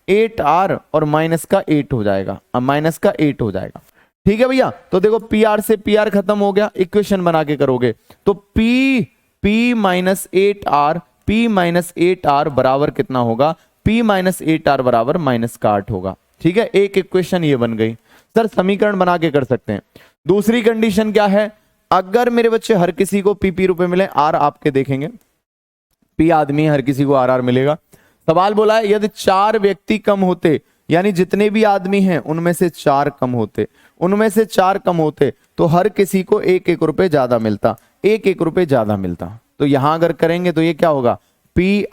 8 आर और माइनस का 8 हो जाएगा, माइनस का 8 हो जाएगा। ठीक है भैया। तो देखो पी आर से पी आर खत्म हो गया, इक्वेशन बना के करोगे तो P minus 8 R, P minus 8 R बराबर कितना होगा, पी माइनस 8 आर बराबर माइनस का 8 होगा। ठीक है, एक इक्वेशन ये बन गई। सर समीकरण बना के कर सकते हैं। दूसरी कंडीशन क्या है, अगर मेरे बच्चे हर किसी को पी रुपए मिले, आर आपके देखेंगे पी आदमी, हर किसी को आर मिलेगा। सवाल बोला है यदि 4 व्यक्ति कम होते, यानी जितने भी आदमी हैं उनमें से 4 कम होते, उनमें से 4 कम होते तो हर किसी को 1-1 रुपए ज्यादा मिलता, 1-1 रुपए ज्यादा मिलता। तो यहां अगर करेंगे तो ये क्या होगा, पी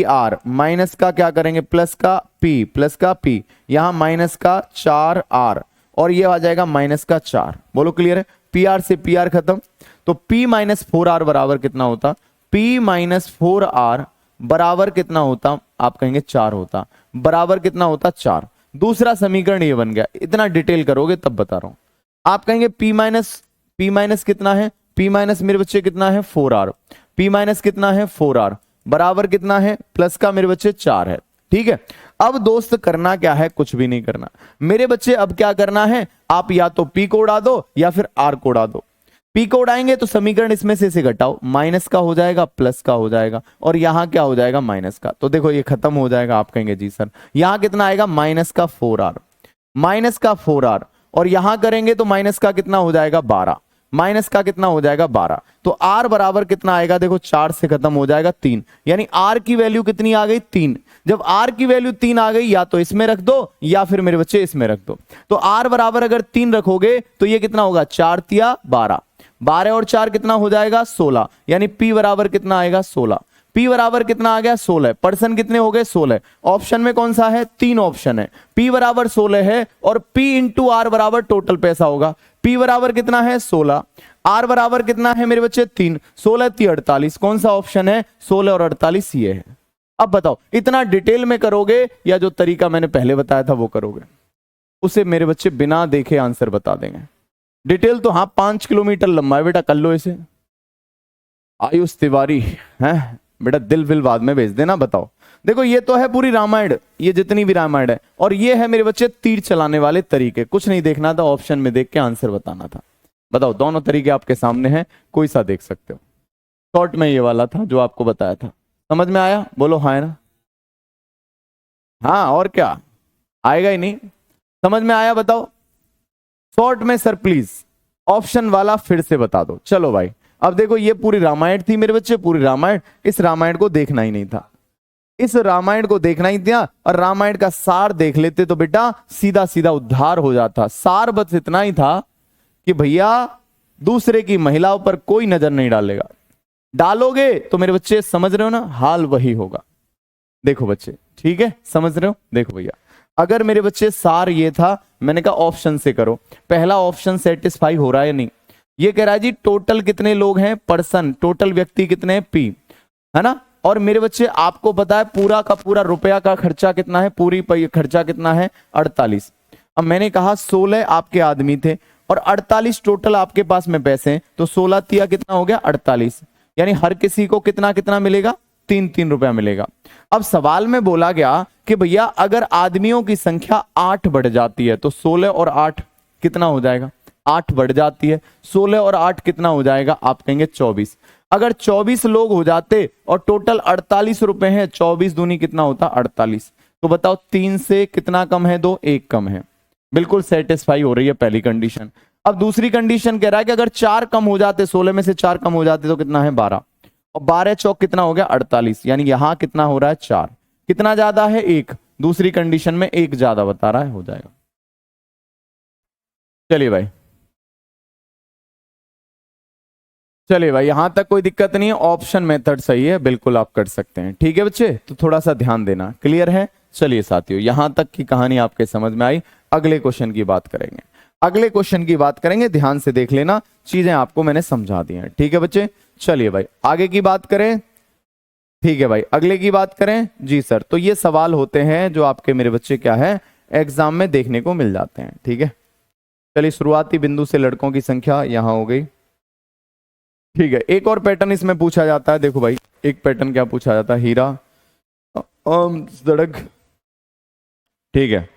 आर माइनस का क्या करेंगे, प्लस का पी, यहां माइनस का 4 आर और ये आ जाएगा माइनस का 4। बोलो क्लियर है। पी आर से पी आर खत्म, तो पी माइनस 4 आर बराबर कितना होता, पी माइनस 4 आर बराबर कितना होता, आप कहेंगे 4 होता, बराबर कितना होता 4। दूसरा समीकरण ये बन गया। इतना डिटेल करोगे तब बता रहा हूं। आप कहेंगे पी माइनस कितना है, पी माइनस मेरे बच्चे कितना है 4 आर, पी माइनस कितना है 4 आर बराबर कितना है, प्लस का मेरे बच्चे 4 है। ठीक है, अब दोस्त करना क्या है, कुछ भी नहीं करना मेरे बच्चे। अब क्या करना है, आप या तो पी को उड़ा दो या फिर आर को उड़ा दो। पी को उड़ाएंगे तो समीकरण इसमें से इसे घटाओ, माइनस का हो जाएगा प्लस का हो जाएगा, और यहां क्या हो जाएगा माइनस का। तो देखो ये खत्म हो जाएगा। आप कहेंगे जी सर यहां कितना आएगा, माइनस का 4 आर, माइनस का 4 आर, और यहां करेंगे तो माइनस का कितना हो जाएगा 12, माइनस का कितना हो जाएगा 12। तो आर बराबर कितना आएगा, देखो 4 से खत्म हो जाएगा 3, यानी आर की वैल्यू कितनी आ गई 3। जब आर की वैल्यू 3 आ गई, या तो इसमें रख दो या फिर मेरे बच्चे इसमें रख दो। तो आर बराबर अगर 3 रखोगे तो ये कितना होगा, 4 तिया 12, 12 और 4 कितना हो जाएगा 16, यानी पी बराबर कितना आएगा 16। पी बराबर कितना आ गया 16। पर्सन कितने हो गए 16। ऑप्शन में कौन सा है, 3 ऑप्शन है। पी बराबर 16 है और पी इंटू आर बराबर टोटल पैसा होगा। पी बराबर कितना है 16, आर बराबर कितना है मेरे बच्चे 3, 16 3 48। कौन सा ऑप्शन है, 16 और 48 ये है। अब बताओ इतना डिटेल में करोगे या जो तरीका मैंने पहले बताया था वो करोगे, उसे मेरे बच्चे बिना देखे आंसर बता देंगे। डिटेल तो हाँ 5 किलोमीटर लंबा है बेटा, कर लो इसे। आयुष तिवारी है बेटा, दिल विल बाद में भेज देना। बताओ देखो ये तो है पूरी रामायण, ये जितनी भी रामायण है, और ये है मेरे बच्चे तीर चलाने वाले तरीके। कुछ नहीं देखना था, ऑप्शन में देख के आंसर बताना था। बताओ दोनों तरीके आपके सामने हैं, कोई सा देख सकते हो। शॉर्ट में ये वाला था जो आपको बताया था, समझ में आया, बोलो हाँ ना। हाँ और क्या, आएगा ही नहीं। समझ में आया बताओ? शॉर्ट में सर प्लीज ऑप्शन वाला फिर से बता दो। चलो भाई अब देखो, ये पूरी रामायण थी मेरे बच्चे, पूरी रामायण। इस रामायण को देखना ही नहीं था, इस रामायण को देखना ही था, और रामायण का सार देख लेते तो बेटा सीधा सीधा उद्धार हो जाता। सार बस इतना ही था कि भैया दूसरे की महिलाओं पर कोई नजर नहीं डालेगा, डालोगे तो मेरे बच्चे समझ रहे हो ना, हाल वही होगा। देखो बच्चे ठीक है, समझ रहे हो? देखो भैया, अगर मेरे बच्चे सार ये था, मैंने कहा ऑप्शन से करो, पहला ऑप्शन सेटिस्फाई हो रहा है नहीं। ये कह रहा है जी टोटल कितने लोग हैं, पर्सन, टोटल व्यक्ति कितने हैं, पी, है ना। और मेरे बच्चे आपको पता है पूरा का पूरा रुपया का खर्चा कितना है, पूरी खर्चा कितना है, 48। अब मैंने कहा 16 आपके आदमी थे और 48 टोटल आपके पास में पैसे हैं, तो 16 तिया कितना हो गया, 48, यानी हर किसी को कितना कितना मिलेगा, 3-3 रुपया मिलेगा। अब सवाल में बोला गया कि भैया अगर आदमियों की संख्या 8 बढ़ जाती है तो 16 और 8 कितना हो जाएगा, 8 बढ़ जाती है, 16 और 8 कितना हो जाएगा, आप कहेंगे 24। अगर 24 लोग हो जाते और टोटल 48 रुपए हैं, 24 दूनी कितना होता, 48। तो बताओ 3 से कितना कम है, 2, 1 कम है। बिल्कुल सेटिस्फाई हो रही है पहली कंडीशन। अब दूसरी कंडीशन कह रहा है कि अगर 4 कम हो जाते, 16 में से 4 कम हो जाते तो कितना है, 12, और 12 चौक कितना हो गया, 48, यानी यहां कितना हो रहा है, 4। कितना ज्यादा है, 1। दूसरी कंडीशन में 1 ज्यादा बता रहा है, हो जाएगा। चलिए भाई, चलिए भाई यहां तक कोई दिक्कत नहीं है, ऑप्शन मेथड सही है, बिल्कुल आप कर सकते हैं। ठीक है बच्चे, तो थोड़ा सा ध्यान देना, क्लियर है? चलिए साथियों, यहां तक की कहानी आपके समझ में आई। अगले क्वेश्चन की बात करेंगे, अगले क्वेश्चन की बात करेंगे, ध्यान से देख लेना, चीजें आपको मैंने समझा दी हैं। ठीक है बच्चे, चलिए भाई आगे की बात करें। ठीक है भाई, अगले की बात करें जी सर। तो ये सवाल होते हैं जो आपके मेरे बच्चे क्या है, एग्जाम में देखने को मिल जाते हैं। ठीक है, चलिए शुरुआती बिंदु से लड़कों की संख्या यहां हो गई। ठीक है, एक और पैटर्न इसमें पूछा जाता है, देखो भाई एक पैटर्न क्या पूछा जाता है, हीरा सड़क। ठीक है,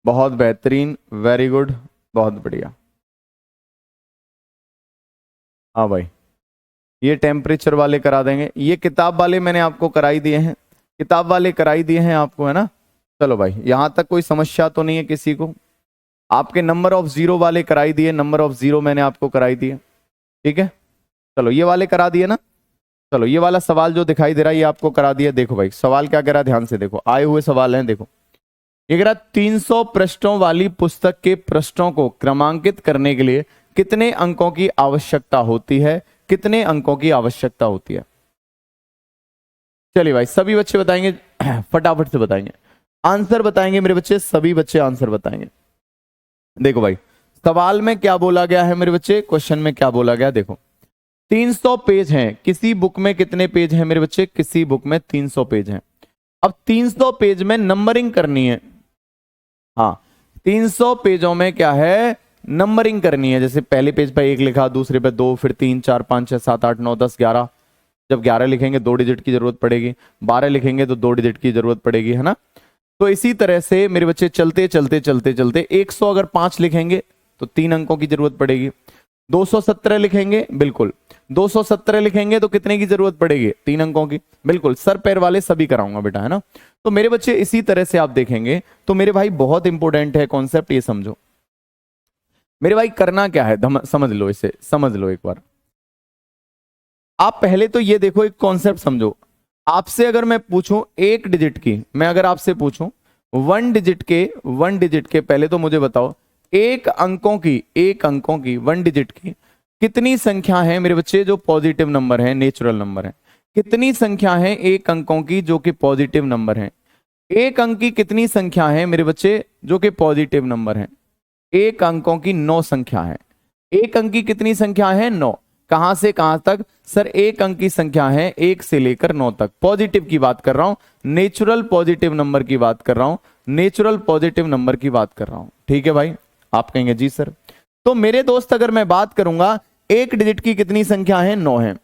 बहुत बेहतरीन, वेरी गुड, बहुत बढ़िया। हाँ भाई, ये टेम्परेचर वाले करा देंगे, ये किताब वाले मैंने आपको कराई दिए हैं, किताब वाले कराई दिए हैं आपको, है ना। चलो भाई, यहां तक कोई समस्या तो नहीं है किसी को? आपके नंबर ऑफ जीरो वाले कराई दिए, नंबर ऑफ जीरो मैंने आपको कराई दिए। ठीक है, चलो ये वाले करा दिए ना। चलो ये वाला सवाल जो दिखाई दे रहा है ये आपको करा दिया। देखो भाई सवाल क्या कह रहा है, ध्यान से देखो, आए हुए सवाल हैं। देखो ये कह रहा 300 पृष्ठों वाली पुस्तक के पृष्ठों को क्रमांकित करने के लिए कितने अंकों की आवश्यकता होती है, कितने अंकों की आवश्यकता होती है? चलिए भाई सभी बच्चे बताएंगे, फटाफट से बताएंगे, आंसर बताएंगे मेरे बच्चे, सभी बच्चे आंसर बताएंगे। देखो भाई सवाल में क्या बोला गया है मेरे बच्चे, क्वेश्चन में क्या बोला गया, देखो 300 पेज हैं, किसी बुक में कितने पेज हैं मेरे बच्चे, किसी बुक में 300 पेज हैं। अब 300 पेज में नंबरिंग करनी है। हाँ 300 पेजों में क्या है, नंबरिंग करनी है। जैसे पहले पेज पे 1 लिखा, दूसरे पे 2, फिर 3, 4, 5, 6, 7, 8, 9, 10, 11। जब 11 लिखेंगे 2 डिजिट की जरूरत पड़ेगी, 12 लिखेंगे तो 2 डिजिट की जरूरत पड़ेगी, है ना। तो इसी तरह से मेरे बच्चे चलते चलते चलते चलते 100 अगर 5 लिखेंगे तो 3 अंकों की जरूरत पड़ेगी। 217 लिखेंगे, बिल्कुल 217 लिखेंगे तो कितने की जरूरत पड़ेगी, 3 अंकों की। बिल्कुल सर पैर वाले सभी कराऊंगा बेटा, है ना। तो मेरे बच्चे इसी तरह से आप देखेंगे तो मेरे भाई बहुत इंपॉर्टेंट है कॉन्सेप्ट, ये समझो मेरे भाई। करना क्या है समझ लो, इसे समझ लो एक बार। आप पहले तो ये देखो, एक कॉन्सेप्ट समझो। आपसे अगर मैं पूछूं एक डिजिट की, मैं अगर आपसे पूछूं 1 डिजिट के पहले तो मुझे बताओ एक अंकों की 1 डिजिट की कितनी संख्या है मेरे बच्चे जो पॉजिटिव नंबर है, नेचुरल नंबर है। कितनी संख्या है एक अंकों की जो कि पॉजिटिव नंबर है? एक अंक की कितनी संख्या है मेरे बच्चे जो कि पॉजिटिव नंबर है? एक अंकों की 9 संख्या है। एक अंक की कितनी संख्या है, 9। कहां से कहां तक सर, एक अंक की संख्या है 1 से लेकर 9 तक। पॉजिटिव की बात कर रहा हूं, नेचुरल पॉजिटिव नंबर की बात कर रहा हूं, नेचुरल पॉजिटिव नंबर की बात कर रहा हूं। ठीक है भाई, आप कहेंगे जी सर। तो मेरे दोस्त अगर मैं बात करूंगा एक डिजिट की कितनी संख्या है, 9 है।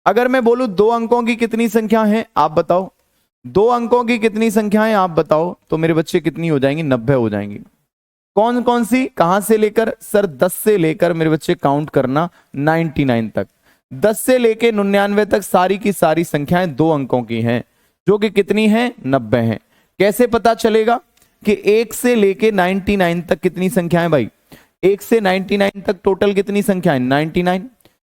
अगर मैं बोलूं 2 अंकों की कितनी संख्या है, आप बताओ 2 अंकों की कितनी संख्या है, आप बताओ। तो मेरे बच्चे कितनी हो जाएंगी, 90 हो जाएंगी। कौन कौन सी, कहां से लेकर सर, 10 से लेकर मेरे बच्चे काउंट करना 99 तक। 10 से लेकर 99 तक सारी की सारी संख्याएं 2 अंकों की हैं जो कि कितनी हैं, 90 हैं। कैसे पता चलेगा कि 1 से लेके 99 तक कितनी संख्या है भाई? 1 से 99 तक टोटल कितनी संख्या है? 99।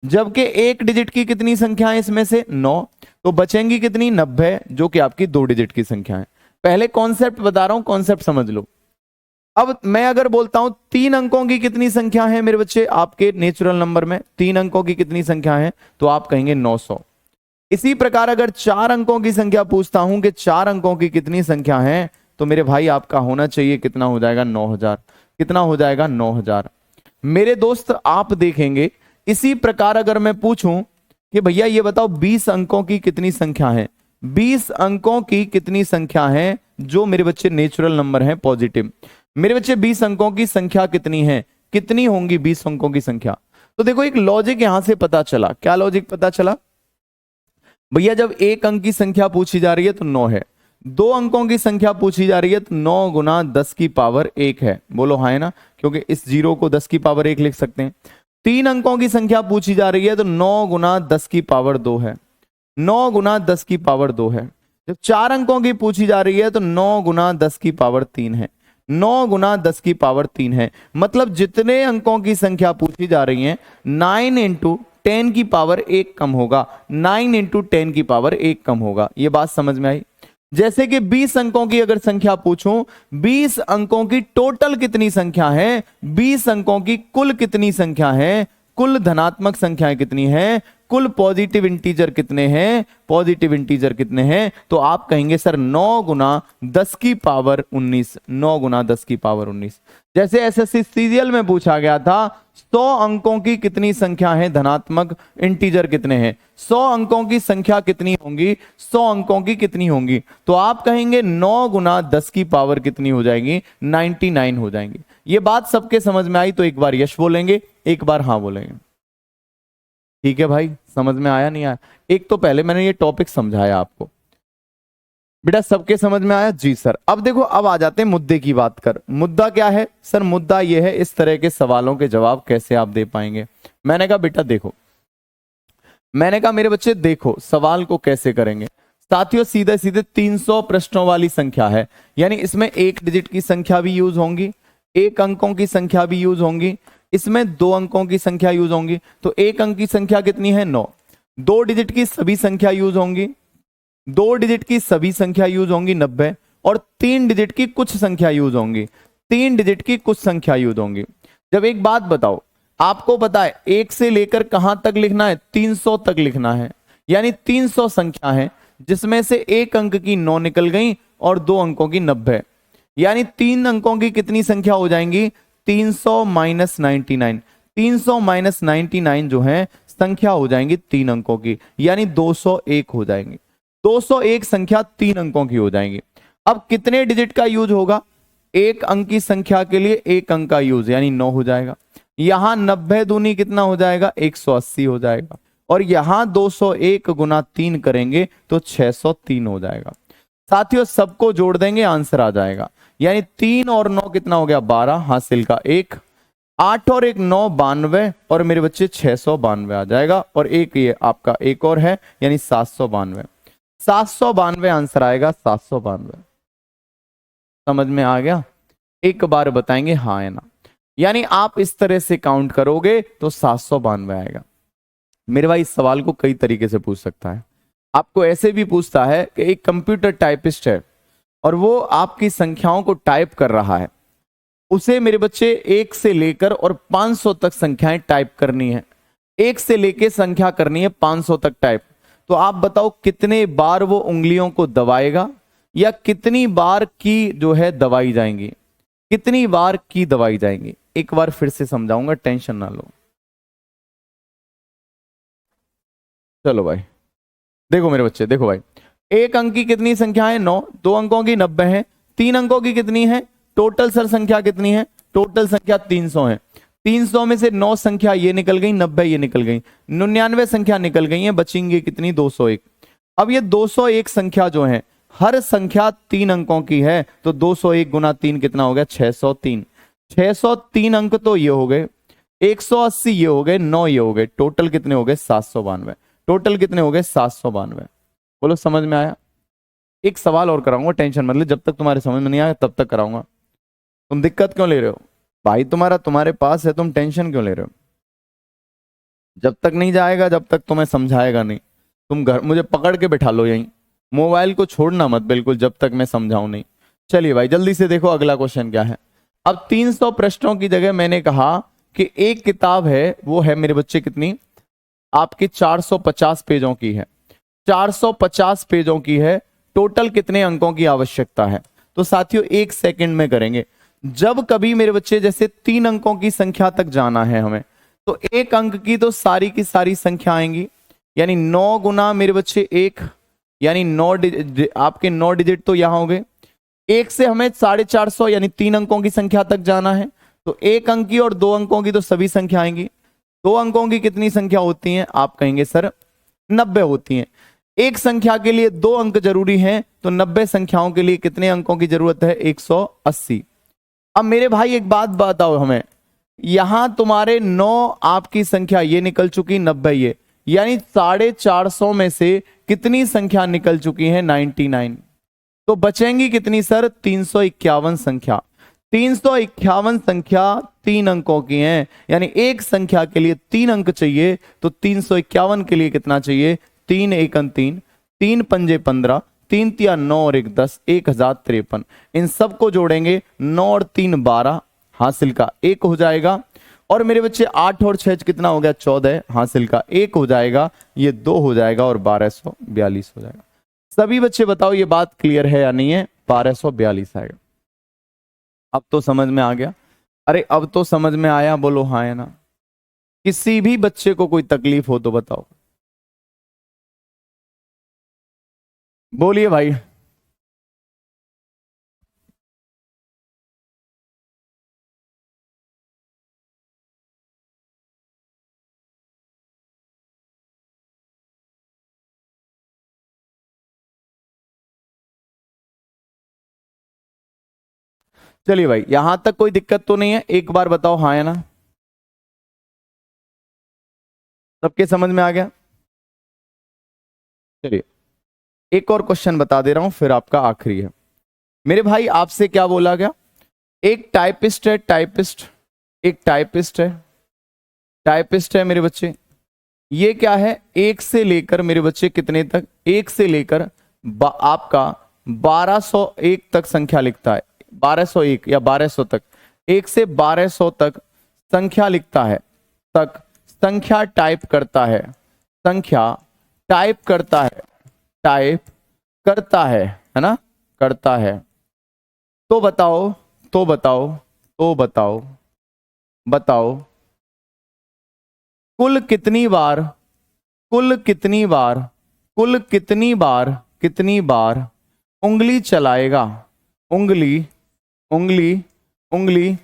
जबकि एक डिजिट की कितनी संख्या है इसमें से? 9। तो बचेंगी कितनी? 90, जो कि आपकी 2 डिजिट की संख्या है। पहले कॉन्सेप्ट बता रहा हूं, कॉन्सेप्ट समझ लो। अब मैं अगर बोलता हूं 3 अंकों की कितनी संख्या है मेरे बच्चे आपके नेचुरल नंबर में? 3 अंकों की कितनी संख्या है? तो आप कहेंगे 900। इसी प्रकार अगर 4 अंकों की संख्या पूछता हूं कि 4 अंकों की कितनी संख्या है, तो मेरे भाई आपका होना चाहिए कितना हो जाएगा? 9000। कितना हो जाएगा? 9000। मेरे दोस्त आप देखेंगे इसी प्रकार अगर मैं पूछूं कि भैया ये बताओ 20 अंकों की कितनी संख्या है? 20 अंकों की कितनी संख्या है जो मेरे बच्चे नेचुरल नंबर है पॉजिटिव? मेरे बच्चे 20 अंकों की संख्या कितनी है? कितनी होंगी 20 अंकों की संख्या? तो देखो एक लॉजिक यहां से पता चला। क्या लॉजिक पता चला भैया? जब 1 अंक की संख्या पूछी जा रही है तो 9 है, 2 अंकों की संख्या पूछी जा रही है तो 9 गुना 10 की पावर 1 है। बोलो हाँ है ना, क्योंकि इस 0 को 10 की पावर 1 लिख सकते हैं। 3 अंकों की संख्या पूछी जा रही है तो 9 गुना 10 की पावर 2 है। 9 गुना 10 की पावर 2 है। जब 4 अंकों की पूछी जा रही है तो 9 गुना 10 की पावर 3 है। 9 गुना 10 की पावर 3 है। मतलब जितने अंकों की संख्या पूछी जा रही है 9 इंटू 10 की पावर 1 कम होगा। 9 इंटू 10 की पावर 1 कम होगा। ये बात समझ में आई? जैसे कि 20 अंकों की अगर संख्या पूछूं, 20 अंकों की टोटल कितनी संख्या है? 20 अंकों की कुल कितनी संख्या है? कुल धनात्मक संख्याएं कितनी है? कुल पॉजिटिव इंटीजर कितने हैं? पॉजिटिव इंटीजर कितने हैं? तो आप कहेंगे सर 9 गुना 10 की पावर 19। 9 गुना 10 की पावर 19। जैसे एसएससी सीरियल में पूछा गया था 100 अंकों की कितनी संख्या है? धनात्मक इंटीजर कितने हैं? 100 अंकों की संख्या कितनी होंगी? 100 अंकों की कितनी होंगी? तो आप कहेंगे 9 गुना 10 की पावर कितनी हो जाएगी? 99 हो जाएंगी। ये बात सबके समझ में आई? तो एक बार यश बोलेंगे, एक बार हाँ बोलेंगे। ठीक है भाई, समझ में आया नहीं आया? एक तो पहले मैंने ये टॉपिक समझाया आपको, बेटा सबके समझ में आया? जी सर। अब देखो, अब आ जाते हैं मुद्दे की बात कर। मुद्दा क्या है सर? मुद्दा ये है इस तरह के सवालों के जवाब कैसे आप दे पाएंगे। मैंने कहा बेटा देखो, मैंने कहा मेरे बच्चे देखो सवाल को कैसे करेंगे। साथियों सीधे सीधे 300 प्रश्नों वाली संख्या है, यानी इसमें 1 डिजिट की संख्या भी यूज होंगी, 1 अंकों की संख्या भी यूज होंगी, इसमें 2 अंकों की संख्या यूज होंगी। तो 1 अंक की संख्या कितनी है? 9। 2 डिजिट की सभी संख्या यूज होंगी, 2 डिजिट की सभी संख्या यूज होंगी 90, और 3 डिजिट की कुछ संख्या यूज होंगी, 3 डिजिट की कुछ संख्या यूज होंगी। जब एक बात बताओ, आपको पता है 1 से लेकर कहां तक लिखना है? 300 तक लिखना है, यानी 300 संख्या है जिसमें से 1 अंक की 9 निकल गई और 2 अंकों की 90, यानी 3 अंकों की कितनी संख्या हो जाएंगी? 300 माइनस 99। 300 माइनस 99 जो है संख्या हो जाएंगी 3 अंकों की, यानी 201 हो जाएंगी। 201 संख्या 3 अंकों की हो जाएंगी। अब कितने डिजिट का यूज होगा? 1 अंक की संख्या के लिए 1 अंक का यूज, यानी 9 हो जाएगा। यहां 90 दूनी कितना हो जाएगा? 180 हो जाएगा। और यहां 201 गुना 3 करेंगे तो 603 हो जाएगा। साथियों सबको जोड़ देंगे, आंसर आ जाएगा। यानी 3 और 9 कितना हो गया? 12, हासिल का 1, 8 और 1 9, 92, और मेरे बच्चे 692 आ जाएगा। और एक ये आपका एक और है, यानी 792। 792 आंसर आएगा, 792। समझ में आ गया? एक बार बताएंगे हाँ है ना। यानी आप इस तरह से काउंट करोगे तो 792 आएगा। मेरे भाई इस सवाल को कई तरीके से पूछ सकता है। आपको ऐसे भी पूछता है कि एक कंप्यूटर टाइपिस्ट है और वो आपकी संख्याओं को टाइप कर रहा है, उसे मेरे बच्चे 1 से लेकर और 500 तक संख्याएं टाइप करनी है। 1 से लेकर संख्या करनी है 500 तक टाइप। तो आप बताओ कितने बार वो उंगलियों को दबाएगा, या कितनी बार की जो है दबाई जाएंगी, कितनी बार की दबाई जाएंगी। एक बार फिर से समझाऊंगा, टेंशन ना लो। चलो भाई देखो मेरे बच्चे, देखो भाई 1 अंक की कितनी संख्या है? 9। 2 अंकों की 90 है। 3 अंकों की कितनी है? टोटल सर संख्या कितनी है? टोटल संख्या 300 है। 300 में से 9 संख्या ये निकल गई, 90 ये निकल गई, 99 संख्या निकल गई है, बचेंगी कितनी? 201। अब ये 201 संख्या जो है, हर संख्या 3 अंकों की है, तो 201 गुना 3 कितना हो गया? 603। 603 अंक तो ये हो गए, 180 ये हो गए, 9 ये हो गए, टोटल कितने हो गए? 792। टोटल कितने हो गए? 792। बोलो समझ में आया? एक सवाल और कराऊंगा, टेंशन मत ले, जब तक तुम्हारे समझ में नहीं आया तब तक कराऊंगा। तुम दिक्कत क्यों ले रहे हो? भाई तुम्हारा तुम्हारे पास है, तुम टेंशन क्यों ले रहे हो? जब तक नहीं जाएगा, जब तक तुम्हें समझाएगा नहीं। तुम घर मुझे पकड़ के बिठा लो यहीं, मोबाइल को छोड़ना मत बिल्कुल जब तक मैं समझाऊं नहीं। चलिए भाई जल्दी से देखो अगला क्वेश्चन क्या है। अब 300 पृष्ठों की जगह मैंने कहा कि एक किताब है, वो है मेरे बच्चे कितनी, आपकी 450 पेजों की है। 450 पेजों की है, टोटल कितने अंकों की आवश्यकता है? तो साथियों 1 सेकंड में करेंगे। जब कभी मेरे बच्चे जैसे 3 अंकों की संख्या तक जाना है हमें, तो 1 अंक की तो सारी की सारी संख्या आएंगी, यानी 9 गुना मेरे बच्चे 1, यानी 9 आपके 9 डिजिट तो यहां हो गए। 1 से हमें 450 यानी 3 अंकों की संख्या तक जाना है, तो 1 अंक की और 2 अंकों की तो सभी संख्या आएंगी। 2 अंकों की कितनी संख्या होती है? आप कहेंगे सर 90 होती हैं। एक संख्या के लिए 2 अंक जरूरी हैं, तो 90 संख्याओं के लिए कितने अंकों की जरूरत है? 180। अब मेरे भाई एक बात बताओ हमें, यहां तुम्हारे 9 आपकी संख्या ये निकल चुकी, 90 ये, यानी 450 में से कितनी संख्या निकल चुकी है? 99। तो बचेंगी कितनी सर? 351 संख्या। 351 संख्या 3 अंकों की है, यानी एक संख्या के लिए 3 अंक चाहिए, तो 351 के लिए कितना चाहिए? 3 एकन 3, 3 पंजे 15, 3 तिया 9 और 1 10, 1053। इन सबको जोड़ेंगे, 9 और 3 12, हासिल का 1 हो जाएगा। और मेरे बच्चे 8 और 6 कितना हो गया? 14, हासिल का 1 हो जाएगा, ये 2 हो जाएगा और 1242 हो जाएगा। सभी बच्चे बताओ ये बात क्लियर है या नहीं है? 1242 आएगा। अब तो समझ में आ गया? अरे अब तो समझ में आया, बोलो हाँ है ना। किसी भी बच्चे को कोई तकलीफ हो तो बताओ, बोलिए भाई। चलिए भाई यहां तक कोई दिक्कत तो नहीं है, एक बार बताओ हाँ है ना। सबके समझ में आ गया? चलिए एक और क्वेश्चन बता दे रहा हूं, फिर आपका आखिरी है। मेरे भाई आपसे क्या बोला गया? एक टाइपिस्ट है, टाइपिस्ट, एक टाइपिस्ट है, टाइपिस्ट है मेरे बच्चे। ये क्या है? 1 से लेकर मेरे बच्चे कितने तक? 1 से लेकर आपका 1201 तक संख्या लिखता है। 1201 या 1200 तक, 1 से 1200 तक संख्या लिखता है, तक संख्या टाइप करता है, संख्या टाइप करता है, टाइप करता है ना, करता है। तो बताओ, तो बताओ, तो बताओ, बताओ कुल कितनी बार, कुल कितनी बार, कुल कितनी बार, कितनी बार उंगली चलाएगा? उंगली, उंगली, उंगली,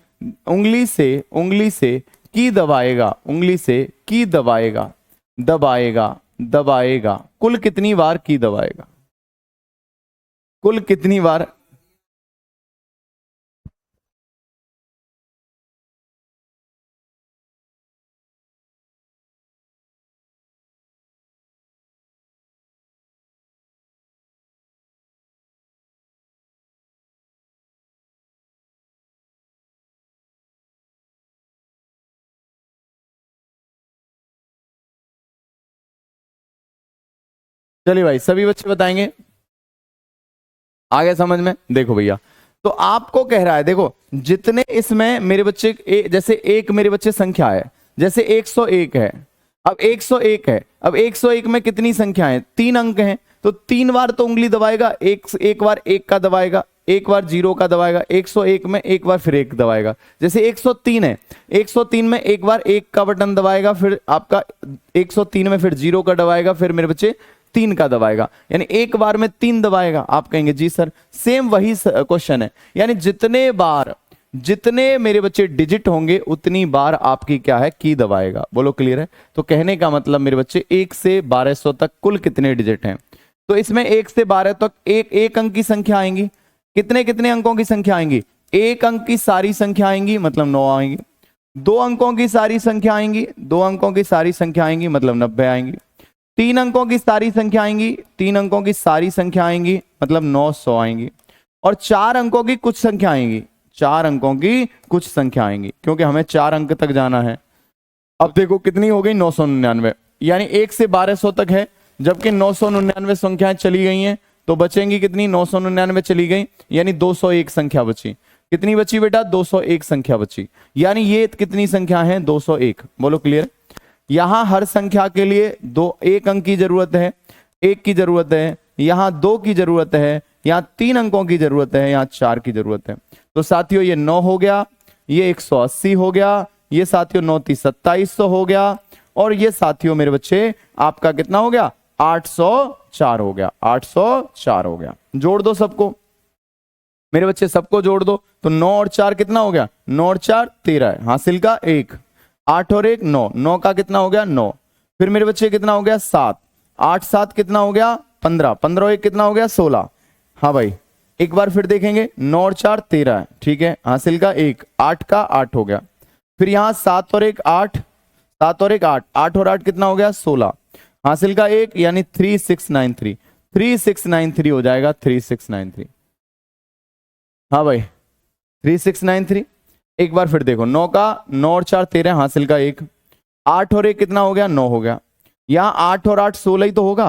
उंगली से की दबाएगा, उंगली से की दबाएगा, दबाएगा, दबाएगा, कुल कितनी बार की दबाएगा? कुल कितनी बार? चलिए भाई सभी बच्चे बताएंगे, आगे समझ में? देखो भैया, तो आपको कह रहा है, देखो जितने इसमें मेरे बच्चे जैसे एक मेरे बच्चे संख्या है, जैसे 101 है, अब 101 है, अब 101 में कितनी संख्या है? 3 अंक हैं, तो 3 बार तो उंगली दबाएगा, एक बार 1 का दबाएगा, एक बार 0 का दबाएगा, 101 में एक बार फिर 1 दबाएगा। जैसे 103 है, 103 में एक बार 1 का बटन दबाएगा, फिर आपका 103 में फिर 0 का दबाएगा, फिर मेरे बच्चे 3 का दबाएगा, यानी एक बार में 3 दबाएगा। आप कहेंगे जी सर, सेम वही क्वेश्चन है, यानी जितने बार, जितने मेरे बच्चे डिजिट होंगे उतनी बार आपकी क्या है? की दबाएगा। बोलो क्लियर है? तो कहने का मतलब मेरे बच्चे 1 से 1200 तक कुल कितने डिजिट हैं? तो इसमें 1 से 12 तक एक अंक की संख्या आएंगी। कितने कितने अंकों की संख्या आएंगी? 1 अंक की सारी संख्या आएंगी, मतलब 9 आएंगी। 2 अंकों की सारी संख्या आएंगी, 2 अंकों की सारी संख्या आएंगी, मतलब 90 आएंगी। 3 अंकों की सारी संख्या आएंगी, 3 अंकों की सारी संख्या आएंगी, मतलब 900 आएंगी। और 4 अंकों की कुछ संख्या आएंगी, 4 अंकों की कुछ संख्या आएंगी, क्योंकि हमें 4 अंक तक जाना है। अब देखो कितनी हो गई, 999, यानी 1 से 1200 तक है, जबकि 999 संख्याएं चली गई हैं, तो बचेंगी कितनी, 999 चली गई, यानी 201 संख्या बची। कितनी बची बेटा, 201 संख्या बची, यानी ये कितनी संख्या है, 201। बोलो क्लियर। यहां हर संख्या के लिए 1 अंक की जरूरत है, 1 की जरूरत है, यहां 2 की जरूरत है, यहां 3 अंकों की जरूरत है, यहां 4 की जरूरत है। तो साथियों ये 9 हो गया, ये 180 हो गया, ये साथियों 9 3 2700 हो गया, और ये साथियों मेरे बच्चे आपका कितना हो गया, 804 हो गया, 804 हो गया। जोड़ दो सबको मेरे बच्चे, सबको जोड़ दो। तो 9 और 4 कितना हो गया, 9 और 4 13 है, हासिल का 1, 8 और 1 9, 9 का कितना हो गया 9, फिर मेरे बच्चे कितना हो गया 7, 8 7 कितना हो गया 15, 15 और 1 कितना हो गया 16। हाँ भाई एक बार फिर देखेंगे, 9 और 4 13 है, ठीक है, हासिल का 1, 8 का 8 हो गया, फिर यहां 7 और 1 8, 7 और 1 8, 8 और 8 कितना हो गया 16, हासिल का 1, यानी 3693, 3693 हो जाएगा, 3693। हाँ भाई 3693। एक बार फिर देखो, 9 का 9 और 4 13, हासिल का 1, 8 और 1 कितना हो गया 9 हो गया, यहां 8 और 8 16 ही तो होगा,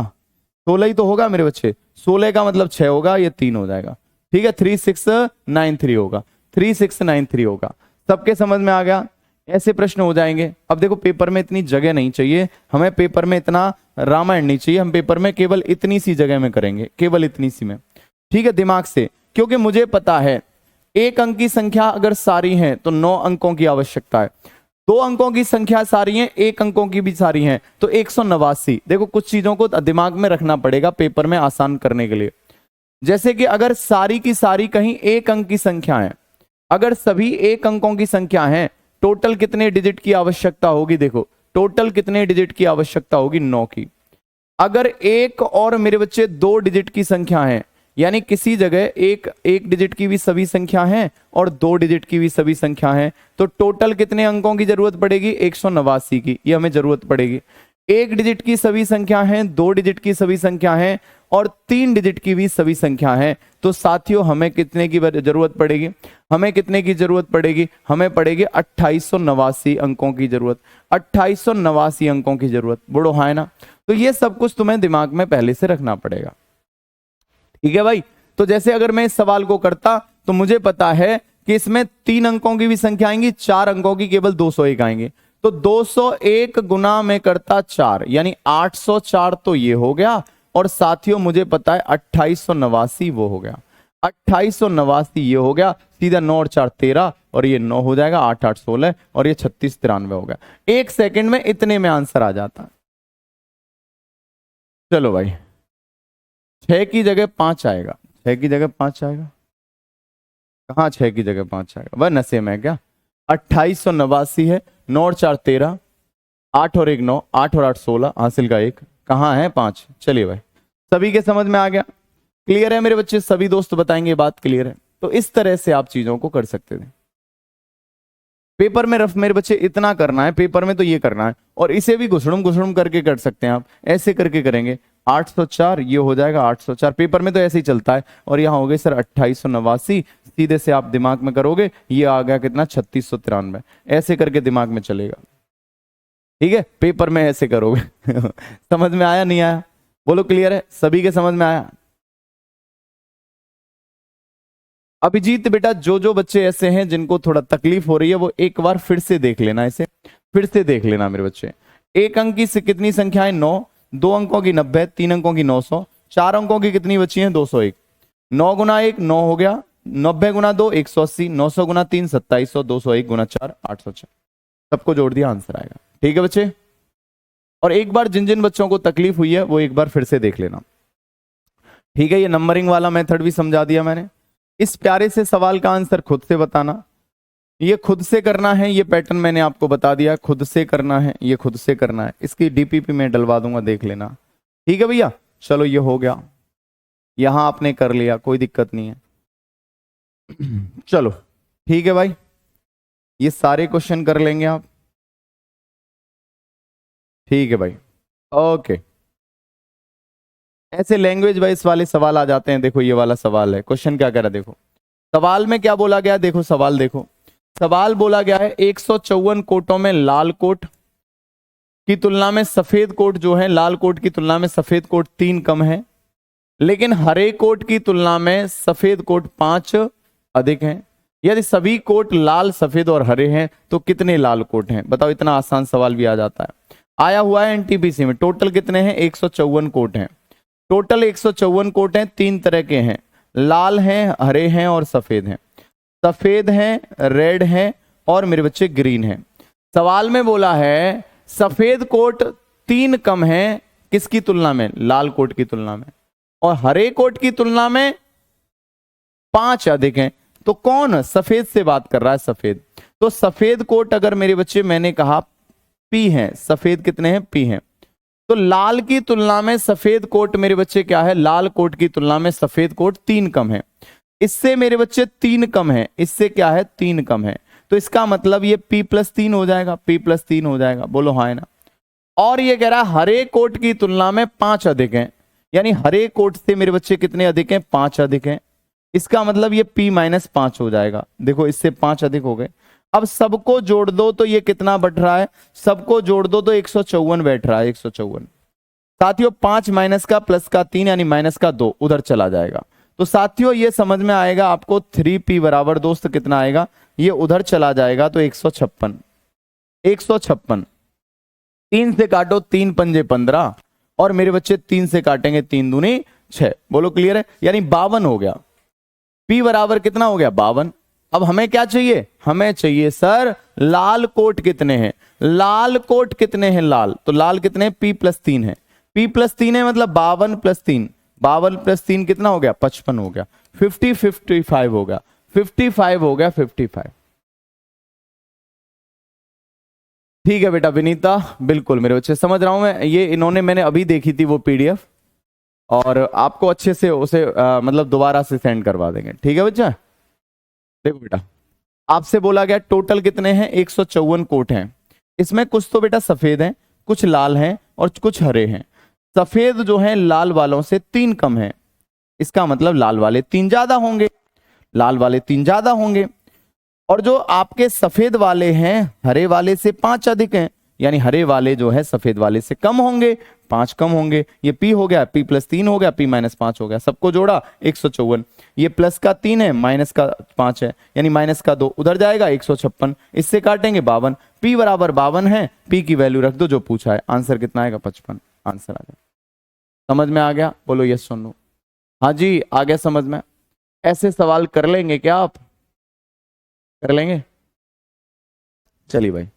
16 ही तो होगा मेरे बच्चे, 16 का मतलब 6 होगा, ये 3 हो जाएगा, ठीक है, 3693 होगा, 3693 होगा। सबके समझ में आ गया। ऐसे प्रश्न हो जाएंगे। अब देखो पेपर में इतनी जगह नहीं चाहिए हमें, पेपर में इतना रामायण नहीं चाहिए, हम पेपर में केवल इतनी सी जगह में करेंगे, केवल इतनी सी में, ठीक है, दिमाग से, क्योंकि मुझे पता है 1 अंक की संख्या अगर सारी है तो 9 अंकों की आवश्यकता है, 2 अंकों की संख्या सारी है, 1 अंकों की भी सारी है, तो 189। देखो कुछ चीजों को दिमाग में रखना पड़ेगा पेपर में आसान करने के लिए। जैसे कि अगर सारी की सारी कहीं 1 अंक की संख्या है, अगर सभी 1 अंकों की संख्या है, टोटल कितने डिजिट की आवश्यकता होगी, देखो टोटल कितने डिजिट की आवश्यकता होगी 9 की। अगर 1 और मेरे बच्चे 2 डिजिट की संख्या है, यानी किसी जगह एक डिजिट की भी सभी संख्या है और 2 डिजिट की भी सभी संख्या है, तो टोटल कितने अंकों की जरूरत पड़ेगी 189 की, ये हमें जरूरत पड़ेगी। 1 डिजिट की सभी संख्या है, 2 डिजिट की सभी संख्या है और 3 डिजिट की भी सभी संख्या है, तो साथियों हमें कितने की जरूरत पड़ेगी, हमें कितने की जरूरत पड़ेगी, हमें पड़ेगी 2889 अंकों की जरूरत, 2889 अंकों की जरूरत। बड़ो है ना। तो ये सब कुछ तुम्हें दिमाग में पहले से रखना पड़ेगा, ठीक है भाई। तो जैसे अगर मैं इस सवाल को करता तो मुझे पता है कि इसमें 3 अंकों की भी संख्या आएंगी, 4 अंकों की केवल 201 आएंगे, तो 201 गुना में करता 4, यानी 804 तो ये हो गया, और साथियों मुझे पता है 2889 वो हो गया, 2889 ये हो गया, सीधा 9 और 4 13, और ये 9 हो जाएगा, 8 8 16, और ये 36 93 हो गया। 1 सेकंड में इतने में आंसर आ जाता है। चलो भाई 6 की जगह 5 आएगा, 6 की जगह 5 आएगा, कहाँ 6 की जगह 5 आएगा, वह नशे में क्या, 2889 है, 9 और 4 13, 8 और 1 9, 8 और 8 16, हासिल का 1, कहाँ है 5। चलिए भाई सभी के समझ में आ गया, क्लियर है मेरे बच्चे, सभी दोस्त बताएंगे बात क्लियर है। तो इस तरह से आप चीजों को कर सकते थे। पेपर में रफ मेरे बच्चे इतना करना है, पेपर में तो ये करना है, और इसे भी घुसड़ुम घुसड़ुम करके कर सकते हैं आप, ऐसे करके करेंगे 804 ये हो जाएगा 804, पेपर में तो ऐसे ही चलता है। और यहाँ हो गए सर 2889, सीधे से आप दिमाग में करोगे, ये आ गया कितना 3693, ऐसे करके दिमाग में चलेगा, ठीक है, पेपर में ऐसे करोगे समझ में आया नहीं आया, बोलो क्लियर है, सभी के समझ में आया। अभिजीत बेटा जो जो बच्चे ऐसे हैं जिनको थोड़ा तकलीफ हो रही है वो एक बार फिर से देख लेना, इसे फिर से देख लेना मेरे बच्चे। 1 अंक की कितनी संख्या है 9, 2 अंकों की 90, 3 अंकों की 900, 4 अंकों की कितनी बची है 201, 9 गुना 1 9 हो गया, 90 गुना 2 180, 900 गुना 3 2700, 201 गुना 4 804, सबको जोड़ दिया आंसर आएगा, ठीक है बच्चे। और एक बार जिन जिन बच्चों को तकलीफ हुई है वो एक बार फिर से देख लेना, ठीक है। ये नंबरिंग वाला मेथड भी समझा दिया मैंने। इस प्यारे से सवाल का आंसर खुद से बताना, ये खुद से करना है, ये पैटर्न मैंने आपको बता दिया, खुद से करना है, ये खुद से करना है, इसकी डीपीपी में डलवा दूंगा, देख लेना, ठीक है भैया। चलो ये हो गया, यहां आपने कर लिया, कोई दिक्कत नहीं है चलो ठीक है भाई, ये सारे क्वेश्चन कर लेंगे आप, ठीक है भाई, ओके। ऐसे लैंग्वेज वाइज वाले सवाल आ जाते हैं। देखो ये वाला सवाल है, क्वेश्चन क्या कह रहा है देखो, सवाल में क्या बोला गया है, देखो सवाल देखो, सवाल बोला गया है 154 कोटों में लाल कोट की तुलना में सफेद कोट जो है, लाल कोट की तुलना में सफेद कोट 3 कम है, लेकिन हरे कोट की तुलना में सफेद कोट 5 अधिक हैं। यदि सभी कोट लाल, सफेद और हरे हैं तो कितने लाल कोट हैं? बताओ, इतना आसान सवाल भी आ जाता है। आया हुआ है एनटीपीसी में। टोटल कितने हैं? 154 कोट हैं। टोटल 154 कोट हैं, 3 तरह के हैं, लाल हैं, हरे हैं और सफेद हैं। सफेद हैं, रेड हैं और मेरे बच्चे ग्रीन हैं। सवाल में बोला है सफेद कोट 3 कम है, किसकी तुलना में? लाल कोट की तुलना में, और हरे कोट की तुलना में 5 अधिक हैं। तो कौन सफेद से बात कर रहा है? सफेद। तो सफेद कोट अगर मेरे बच्चे मैंने कहा पी हैं, सफेद कितने हैं? पी हैं। तो लाल की तुलना में सफेद कोट मेरे बच्चे क्या है? लाल कोट की तुलना में सफेद कोट 3 कम है। इससे मेरे बच्चे 3 कम है, इससे क्या है? 3 कम है। तो इसका मतलब ये P+3 हो जाएगा, P+3 हो जाएगा। बोलो हाँ है ना। और ये कह रहा है हरे कोट की तुलना में 5 अधिक हैं, यानी हरे कोट से मेरे बच्चे कितने अधिक हैं? 5 अधिक हैं। इसका मतलब ये P-5 हो जाएगा। देखो इससे 5 अधिक हो गए। अब सबको जोड़ दो तो ये कितना बढ़ रहा है? सबको जोड़ दो तो 154 बैठ रहा है, 154। साथियों 5 माइनस का प्लस का 3 यानी माइनस का 2 उधर चला जाएगा। तो साथियों ये समझ में आएगा आपको 3P बराबर दोस्त कितना आएगा? ये उधर चला जाएगा तो 156। 156 3 से काटो, 3 पंजे 15 और मेरे बच्चे 3 से काटेंगे, 3 दूनी 6। बोलो क्लियर है? यानी 52 हो गया। P बराबर कितना हो गया? 52। अब हमें क्या चाहिए? हमें चाहिए सर लाल कोट कितने हैं? लाल कोट कितने हैं? लाल, तो लाल कितने हैं? P+3 है। P+3 है मतलब 52 + 3, 52 + 3 कितना हो गया? 55 हो गया। 55 हो गया, 55 हो गया, 55। ठीक है बेटा विनीता, बिल्कुल मेरे बच्चे समझ रहा हूं मैं। ये इन्होंने मैंने अभी देखी थी वो PDF, और आपको अच्छे से उसे मतलब दोबारा से सेंड करवा देंगे। ठीक है बच्चा। देखो बेटा आपसे बोला गया टोटल कितने हैं? 154 कोट हैं। इसमें कुछ तो बेटा सफेद हैं, कुछ लाल हैं और कुछ हरे हैं। सफेद जो है लाल वालों से 3 कम है, इसका मतलब लाल वाले 3 ज्यादा होंगे, लाल वाले 3 ज्यादा होंगे। और जो आपके सफेद वाले हैं हरे वाले से 5 अधिक हैं, यानी हरे वाले जो है सफेद वाले से कम होंगे, 5 कम होंगे। ये P हो गया, P+3 हो गया, P-5 हो गया। सबको जोड़ा 154। ये प्लस का 3 है, माइनस का 5 है, यानी माइनस का 2 उधर जाएगा, 156। इससे काटेंगे 52। P बराबर 52 है। P की वैल्यू रख दो जो पूछा है। आंसर कितना आएगा? 55। आंसर आ गया। समझ में आ गया? बोलो यस सुन लो। हाँ जी आ गया समझ में। ऐसे सवाल कर लेंगे क्या आप? कर लेंगे? चलिए भाई।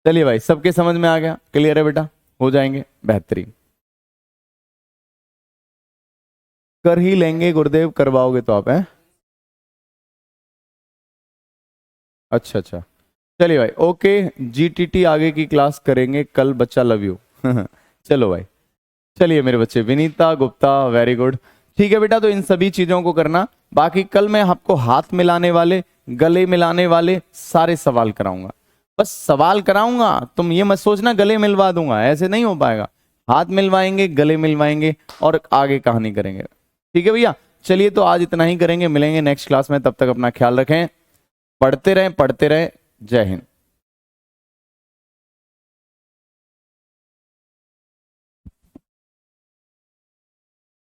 चलिए भाई, सबके समझ में आ गया? क्लियर है बेटा? हो जाएंगे, बेहतरीन। कर ही लेंगे गुरुदेव, करवाओगे तो आप हैं? अच्छा अच्छा, चलिए भाई ओके। GTT आगे की क्लास करेंगे कल बच्चा, लव यू। चलो भाई, चलिए मेरे बच्चे। Vinita Gupta very good. ठीक है बेटा, तो इन सभी चीजों को करना। बाकी कल मैं आपको हाथ मिलाने वाले, गले मिलाने वाले सारे सवाल कराऊंगा। बस सवाल कराऊंगा, तुम ये मत सोचना गले मिलवा दूंगा, ऐसे नहीं हो पाएगा। हाथ मिलवाएंगे, गले मिलवाएंगे और आगे कहानी करेंगे। ठीक है भैया, चलिए तो आज इतना ही करेंगे। मिलेंगे नेक्स्ट क्लास में, तब तक अपना ख्याल रखें। पढ़ते रहें, पढ़ते रहें। जय हिंद।